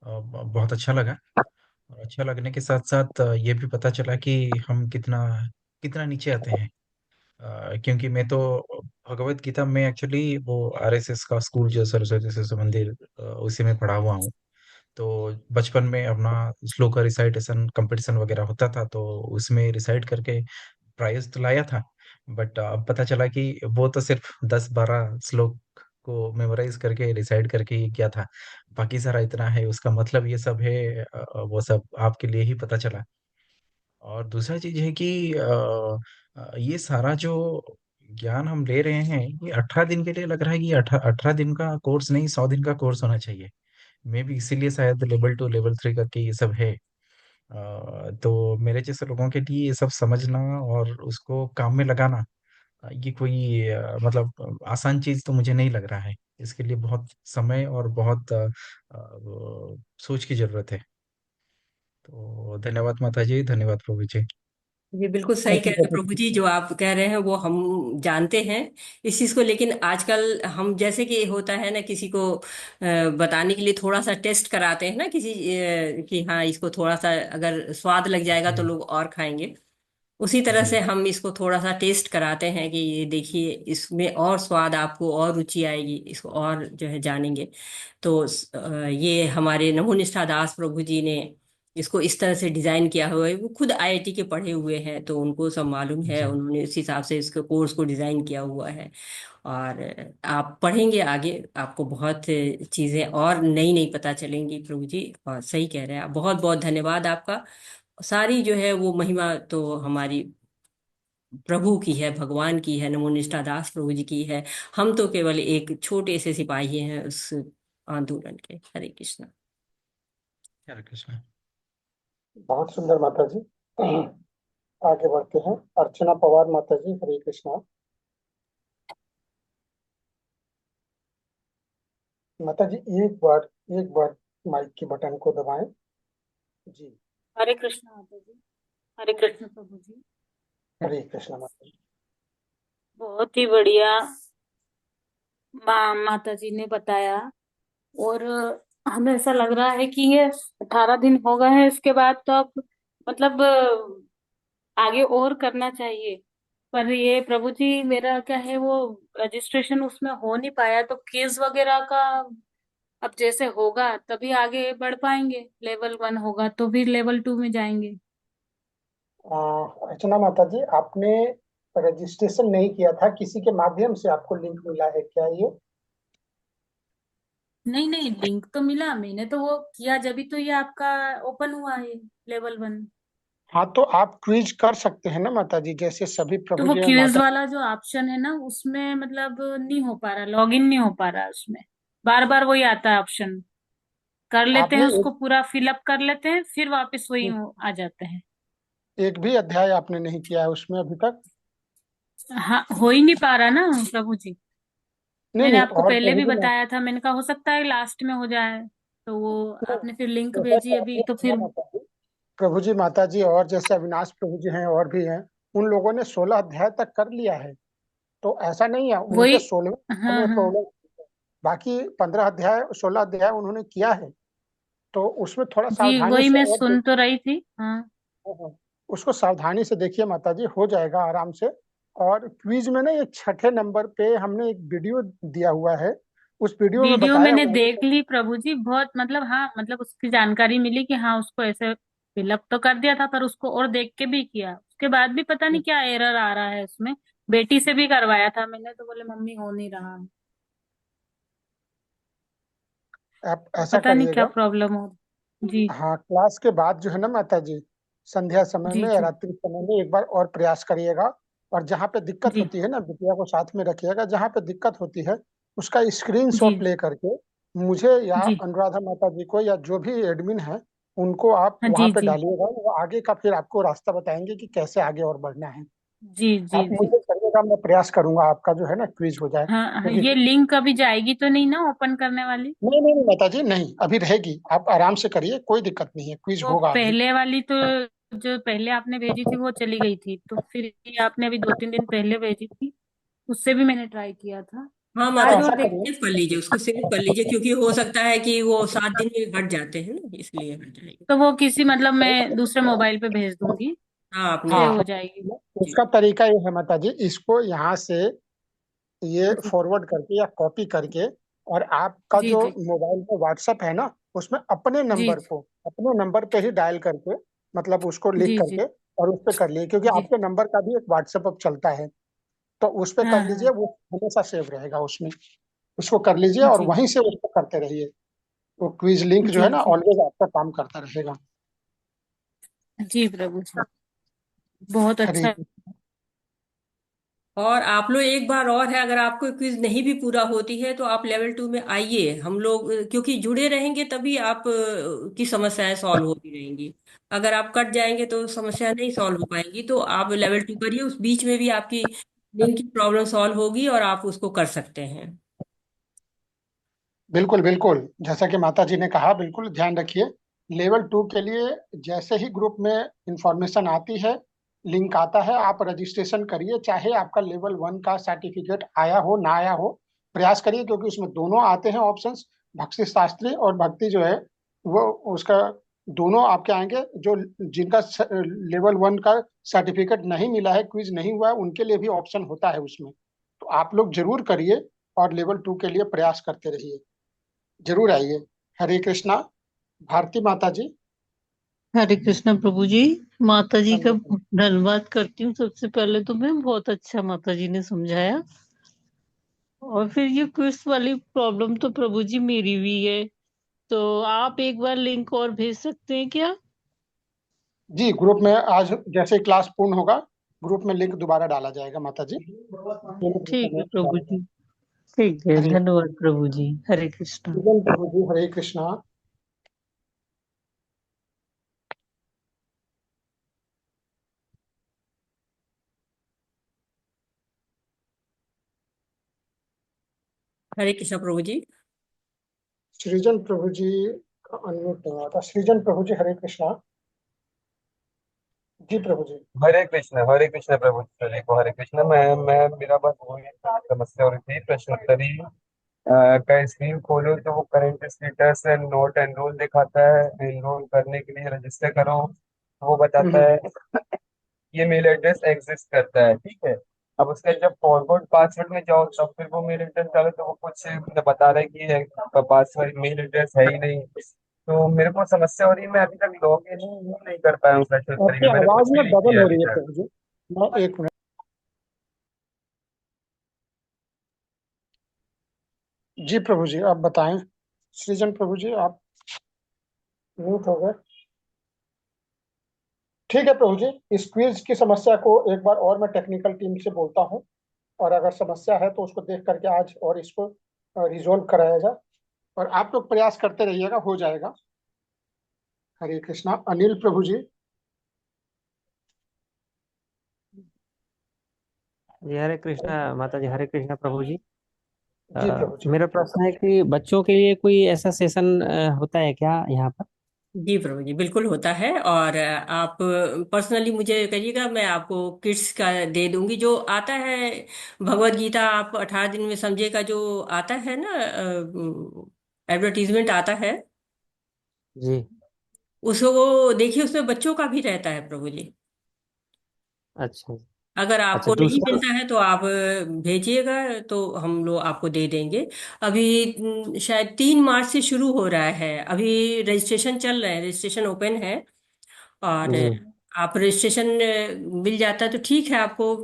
बहुत अच्छा लगा। और अच्छा लगने के साथ साथ ये भी पता चला कि हम कितना कितना नीचे आते हैं। क्योंकि मैं तो भगवत गीता में एक्चुअली वो आरएसएस का स्कूल जो सरस्वती शिशु मंदिर, उसी में पढ़ा हुआ हूँ। तो बचपन में अपना श्लोक का रिसाइटेशन कंपटीशन वगैरह होता था, तो उसमें रिसाइट करके प्राइज तो लाया था। बट अब पता चला कि वो तो सिर्फ 10-12 श्लोक को मेमोराइज करके रिसाइट करके ही किया था। बाकी सारा इतना है, उसका मतलब ये सब है, वो सब आपके लिए ही पता चला। और दूसरा चीज है कि ये सारा जो ज्ञान हम ले रहे हैं, ये 18 दिन के लिए लग रहा है कि 18 दिन का कोर्स नहीं, 100 दिन का कोर्स होना चाहिए। मे भी इसीलिए शायद लेवल 2 लेवल 3 करके ये सब है। तो मेरे जैसे लोगों के लिए ये सब समझना और उसको काम में लगाना, ये कोई मतलब आसान चीज तो मुझे नहीं लग रहा है। इसके लिए बहुत समय और बहुत सोच की जरूरत है। तो धन्यवाद माता जी, धन्यवाद प्रभु जी। ये बिल्कुल सही थैंक कह यू रहे हैं प्रभु प्रभु जी, जी। जो आप कह रहे हैं वो हम जानते हैं इस चीज को। लेकिन आजकल हम जैसे कि होता है ना, किसी को बताने के लिए थोड़ा सा टेस्ट कराते हैं ना किसी कि हाँ इसको थोड़ा सा अगर स्वाद लग जाएगा तो जी लोग और खाएंगे। उसी तरह जी से हम इसको थोड़ा सा टेस्ट कराते हैं कि ये देखिए इसमें और स्वाद, आपको और रुचि आएगी, इसको और जो है जानेंगे। तो ये हमारे नमोनिष्ठा दास प्रभु जी ने इसको इस तरह से डिजाइन किया हुआ है। वो खुद आईआईटी के पढ़े हुए हैं, तो उनको सब मालूम है, जी। उन्होंने उस हिसाब से इसके कोर्स को डिजाइन किया हुआ है। और आप पढ़ेंगे आगे, आपको बहुत चीजें और नई नई पता चलेंगी प्रभु जी। और सही कह रहे हैं आप, बहुत बहुत धन्यवाद आपका। सारी जो है वो महिमा तो हमारी प्रभु की है, भगवान की है, नमो निष्ठा दास प्रभु जी की है। हम तो केवल एक छोटे से सिपाही हैं उस आंदोलन के। हरे कृष्णा। हरे कृष्ण। बहुत सुंदर माता जी। आगे बढ़ते हैं, अर्चना पवार माता जी, हरे कृष्णा। माता जी एक बार माइक के बटन को दबाएं। जी। हरे कृष्ण माता जी। हरे कृष्ण प्रभु जी। हरे कृष्ण माता जी। बहुत ही बढ़िया माता जी ने बताया। और हमें ऐसा लग रहा है कि ये 18 दिन हो गए हैं, इसके बाद तो अब मतलब आगे और करना चाहिए। पर ये प्रभु जी मेरा क्या है, वो रजिस्ट्रेशन उसमें हो नहीं पाया, तो केस वगैरह का अब जैसे होगा तभी आगे बढ़ पाएंगे। लेवल 1 होगा तो फिर लेवल 2 में जाएंगे। अर्चना माता जी, आपने रजिस्ट्रेशन नहीं किया था, किसी के माध्यम से आपको लिंक मिला है क्या ये? नहीं नहीं, लिंक तो मिला, मैंने तो वो किया जब ही तो ये आपका ओपन हुआ है लेवल 1। हाँ, तो आप क्विज कर सकते हैं ना माता जी, जैसे सभी तो प्रभु वो जी और क्यूज माता। वाला जो ऑप्शन है ना, उसमें मतलब नहीं हो पा रहा, लॉगिन नहीं हो पा रहा उसमें। बार बार वही आता है ऑप्शन। कर लेते हैं आपने उसको पूरा फिलअप कर लेते हैं, फिर वापस वही आ जाते हैं। एक भी अध्याय आपने नहीं किया है उसमें अभी तक? हाँ, हो ही नहीं पा रहा ना प्रभु जी। नहीं मैंने नहीं, आपको और पहले प्रभु भी जी बताया था, मैंने कहा हो सकता है लास्ट में हो जाए। तो वो नहीं, आपने फिर लिंक जैसा भेजी कि अभी आपने तो सुना फिर। माता जी, प्रभु जी माता जी और जैसे अविनाश प्रभु जी हैं और भी हैं, उन लोगों ने 16 अध्याय तक कर लिया है। तो ऐसा नहीं है वही। उनके 16वें हाँ में हाँ। प्रॉब्लम, बाकी 15 अध्याय 16 अध्याय उन्होंने किया है। तो उसमें थोड़ा जी सावधानी वही से मैं और सुन तो रही थी, हाँ। हाँ, उसको सावधानी से देखिए माता जी, हो जाएगा आराम से। और क्विज में ना ये छठे नंबर पे हमने एक वीडियो दिया हुआ है, उस वीडियो में वीडियो बताया मैंने हुआ देख है। ली प्रभु जी, बहुत मतलब, हाँ मतलब उसकी जानकारी मिली कि हाँ उसको ऐसे फिलअप तो कर दिया था, पर उसको और देख के भी किया, उसके बाद भी पता नहीं क्या एरर आ रहा है उसमें। बेटी से भी करवाया था मैंने, तो बोले मम्मी हो नहीं रहा है। आप तो ऐसा पता नहीं क्या करिएगा। प्रॉब्लम हो। जी हाँ, क्लास के बाद जो है ना माता जी, संध्या समय जी में या जी रात्रि समय में एक बार और प्रयास करिएगा। और जहाँ पे दिक्कत जी होती है ना, बिटिया को साथ में रखिएगा, जहाँ पे दिक्कत होती है उसका जी स्क्रीनशॉट ले करके मुझे या जी। अनुराधा माता जी को या जो भी एडमिन है उनको आप हाँ वहाँ जी पे जी डालिएगा। वो आगे का फिर आपको रास्ता बताएंगे कि कैसे आगे और बढ़ना है। जी जी आप जी। मुझे करिएगा, मैं प्रयास करूंगा आपका जो है ना क्विज हो जाए, हाँ हाँ, क्योंकि ये लिंक अभी जाएगी तो नहीं ना ओपन करने वाली? नहीं नहीं नहीं माता जी, नहीं अभी रहेगी, आप आराम से करिए, कोई दिक्कत नहीं है, क्विज वो होगा अभी। पहले वाली तो जो पहले आपने भेजी थी वो चली गई थी, तो फिर ये आपने अभी 2-3 दिन पहले भेजी थी, उससे भी मैंने ट्राई किया था। हाँ तो माता आज जी, और ऐसा देख। करिए, सेव कर लीजिए, उसको सेव कर लीजिए, क्योंकि हो सकता है कि वो 7 दिन में हट जाते हैं ना, इसलिए हट जाएगा। तो वो किसी मतलब मैं दूसरे मोबाइल पे भेज दूंगी, हाँ, अपने हाँ सेव आप। हो जाएगी। हाँ, जी उसका तरीका ये है माता जी, इसको यहाँ से ये जी फॉरवर्ड करके या कॉपी करके, और आपका जी जो जी मोबाइल में व्हाट्सएप है ना, उसमें जी अपने नंबर पे ही डायल करके, मतलब उसको लिख जी जी करके और उस पे कर लिए, क्योंकि जी। आपके नंबर का भी एक व्हाट्सएप अब चलता है। तो उस पे हाँ कर लीजिए, हाँ। वो हमेशा सेव रहेगा उसमें। उसको कर लीजिए और जी वहीं से उसको करते रहिए। वो क्विज लिंक जो है जी ना जी ऑलवेज आपका काम करता रहेगा। जी प्रभु जी, बहुत हरे अच्छा। और आप लोग एक बार और है, अगर आपको क्विज नहीं भी पूरा होती है तो आप लेवल 2 में आइए। हम लोग क्योंकि जुड़े रहेंगे तभी आप की समस्याएं सॉल्व होती रहेंगी। अगर आप कट जाएंगे तो समस्या नहीं सॉल्व हो पाएगी। तो आप लेवल 2 करिए, उस बीच में भी आपकी लिंक की प्रॉब्लम सॉल्व होगी और आप उसको कर सकते हैं। बिल्कुल बिल्कुल, जैसा कि माता जी ने कहा, बिल्कुल ध्यान रखिए। लेवल 2 के लिए जैसे ही ग्रुप में इंफॉर्मेशन आती है, लिंक आता है, आप रजिस्ट्रेशन करिए, चाहे आपका लेवल 1 का सर्टिफिकेट आया हो ना आया हो। प्रयास करिए, क्योंकि उसमें दोनों आते हैं ऑप्शंस, भक्ति शास्त्री और भक्ति जो है वो, उसका दोनों आपके आएंगे। जो जिनका लेवल 1 का सर्टिफिकेट नहीं मिला है, क्विज नहीं हुआ है, उनके लिए भी ऑप्शन होता है उसमें। तो आप लोग जरूर करिए और लेवल 2 के लिए प्रयास करते रहिए। जरूर आइए। हरे कृष्णा। भारती माता जी। हरे कृष्ण प्रभु जी। माता जी का धन्यवाद। धन्यवाद करती हूँ। सबसे पहले तो मैं बहुत अच्छा माता जी ने समझाया। और फिर ये क्विज वाली प्रॉब्लम तो प्रभु जी मेरी भी है। तो आप एक बार लिंक और भेज सकते हैं क्या? जी, ग्रुप में आज जैसे ही क्लास पूर्ण होगा, ग्रुप में लिंक दोबारा डाला जाएगा माता जी। ठीक है प्रभु जी। ठीक है, हरे धन्यवाद प्रभु जी। हरे कृष्ण। प्रभु जी, हरे कृष्णा। हरे कृष्ण प्रभु जी। सृजन प्रभु जी का अनम्यूट नहीं हुआ था। सृजन प्रभु जी, हरे कृष्णा। जी प्रभु जी। हरे कृष्ण प्रभु जी को हरे कृष्ण। मैं मेरा बस वही समस्या हो रही थी, प्रश्नोत्तरी का स्क्रीन खोलो तो वो करंट स्टेटस नोट एनरोल दिखाता है, एनरोल करने के लिए रजिस्टर करो वो बताता हम्म। है ये मेल एड्रेस एग्जिस्ट करता है, ठीक है। अब उसका जब फॉरवर्ड पासवर्ड में जाओ तब फिर वो मेल एड्रेस डालो तो वो कुछ बता रहा है कि पासवर्ड मेल एड्रेस है ही नहीं। तो मेरे को समस्या हो रही है, मैं अभी तक लॉग इन ही नहीं कर पाया हूँ प्रश्नोत्तरी आपकी में, मैंने आवाज कुछ भी में नहीं डबल किया हो अभी रही है तक। प्रभु जी। मैं एक मिनट। जी प्रभु जी, आप बताएं। सृजन प्रभु जी, आप म्यूट हो गए। ठीक है प्रभु जी, इस क्विज की समस्या को एक बार और मैं टेक्निकल टीम से बोलता हूँ, और अगर समस्या है तो उसको देख करके आज और इसको रिजोल्व कराया जाए। और आप लोग प्रयास करते रहिएगा, हो जाएगा। हरे कृष्णा। अनिल प्रभु जी। जी हरे कृष्णा माता जी, हरे कृष्णा प्रभु जी। जी प्रभु जी। मेरा प्रश्न है कि बच्चों के लिए कोई ऐसा सेशन होता है क्या यहाँ पर? जी प्रभु जी, बिल्कुल होता है। और आप पर्सनली मुझे करिएगा, मैं आपको किड्स का दे दूंगी जो आता है। भगवत गीता आप 18 दिन में समझेगा जो आता है ना, एडवर्टीजमेंट आता है, जी। उसको देखिए, उसमें बच्चों का भी रहता है प्रभु जी। अच्छा। अगर अच्छा आपको नहीं दूसरा। मिलता है तो आप भेजिएगा, तो हम लोग आपको दे देंगे। अभी शायद 3 मार्च से शुरू हो रहा है, अभी रजिस्ट्रेशन चल रहा है, रजिस्ट्रेशन ओपन है। और जी। आप रजिस्ट्रेशन मिल जाता है तो ठीक है। आपको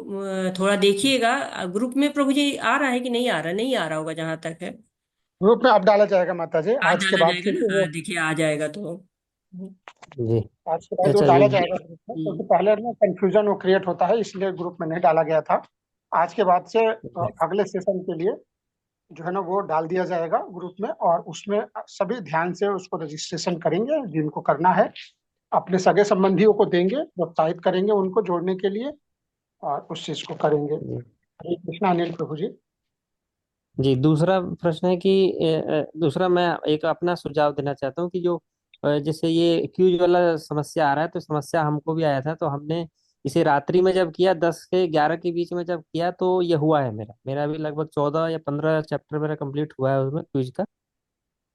थोड़ा देखिएगा ग्रुप में प्रभु जी आ रहा है कि नहीं आ रहा, नहीं आ रहा होगा जहां तक है। ग्रुप में अब डाला जाएगा माता जी, आज आज के डाला बाद, जाएगा क्योंकि ना, वो हाँ देखिए आ जाएगा तो। जी। आज के बाद वो अच्छा डाला ये जाएगा ग्रुप में, क्योंकि हम्म। पहले ना कंफ्यूजन वो क्रिएट होता है, इसलिए ग्रुप में नहीं डाला गया था। आज के बाद से अगले सेशन के लिए जो है ना वो डाल दिया जाएगा ग्रुप में, और उसमें सभी ध्यान से उसको रजिस्ट्रेशन करेंगे जिनको करना है। अपने सगे संबंधियों को देंगे, प्रोत्साहित करेंगे उनको जोड़ने के लिए, और उस चीज को करेंगे। जी। हरे कृष्णा अनिल प्रभु जी। जी दूसरा प्रश्न है कि दूसरा मैं एक अपना सुझाव देना चाहता हूँ कि जो जैसे ये क्यूज वाला समस्या आ रहा है, तो समस्या हमको भी आया था, तो हमने इसे रात्रि में जब किया 10 से 11 के बीच में जब किया तो ये हुआ है। मेरा मेरा भी लगभग 14 या 15 चैप्टर मेरा कंप्लीट हुआ है उसमें क्यूज का।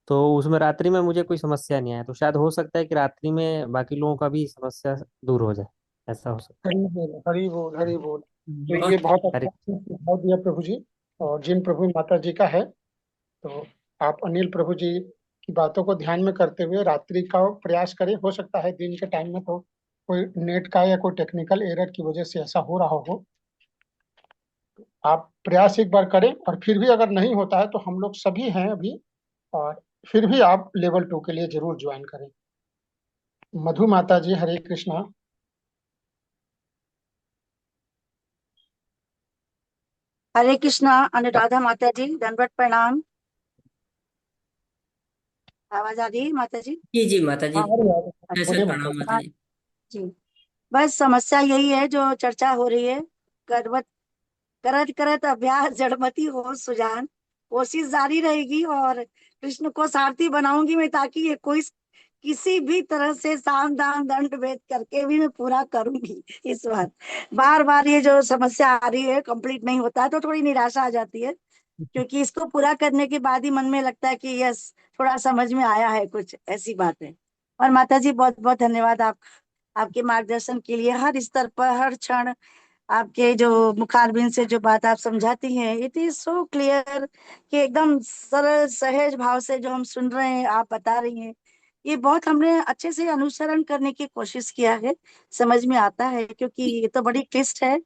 तो उसमें रात्रि में मुझे कोई समस्या नहीं आया, तो शायद हो सकता है कि रात्रि में बाकी लोगों का भी समस्या दूर हो जाए, ऐसा हो सकता हरि बोल, हरि बोल, हरि बोल। तो ये बहुत बहुत है। अच्छा सुझाव दिया प्रभु जी। और जिन प्रभु माता जी का है, तो आप अनिल प्रभु जी की बातों को ध्यान में करते हुए रात्रि का प्रयास करें। हो सकता है दिन के टाइम में तो कोई नेट का या कोई टेक्निकल एरर की वजह से ऐसा हो रहा हो। आप प्रयास एक बार करें, और फिर भी अगर नहीं होता है तो हम लोग सभी हैं अभी, और फिर भी आप लेवल 2 के लिए जरूर ज्वाइन करें। मधु माता जी, हरे कृष्णा। हरे कृष्णा अनुराधा माता जी, दंडवत प्रणाम। आवाज आ रही है माता जी? जी जी माता जी, हाँ, अरे कैसे बोलिए माता प्रणाम जी। माता हाँ जी। जी। बस समस्या यही है जो चर्चा हो रही है। करवत करत करत अभ्यास जड़मति हो सुजान। कोशिश जारी रहेगी, और कृष्ण को सारथी बनाऊंगी मैं, ताकि ये कोई किसी भी तरह से साम दाम दंड भेद करके भी मैं पूरा करूंगी इस बार। बार बार ये जो समस्या आ रही है, कंप्लीट नहीं होता है तो थोड़ी निराशा आ जाती है, क्योंकि इसको पूरा करने के बाद ही मन में लगता है कि यस, थोड़ा समझ में आया है, कुछ ऐसी बात है। और माता जी बहुत बहुत धन्यवाद आपके मार्गदर्शन के लिए। हर स्तर पर, हर क्षण आपके जो मुखारबिंद से जो बात आप समझाती हैं, इट इज सो क्लियर, कि एकदम सरल सहज भाव से जो हम सुन रहे हैं, आप बता रही हैं, ये बहुत हमने अच्छे से अनुसरण करने की कोशिश किया है। समझ में आता है, क्योंकि ये तो बड़ी क्लिष्ट है।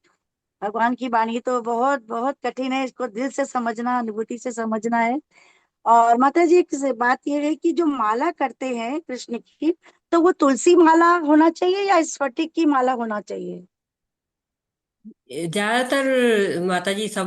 भगवान की वाणी तो बहुत बहुत कठिन है, इसको दिल से समझना, अनुभूति से समझना है। और माता जी एक बात ये है कि जो माला करते हैं कृष्ण की, तो वो तुलसी माला होना चाहिए या स्फटिक की माला होना चाहिए? ज्यादातर माता जी सब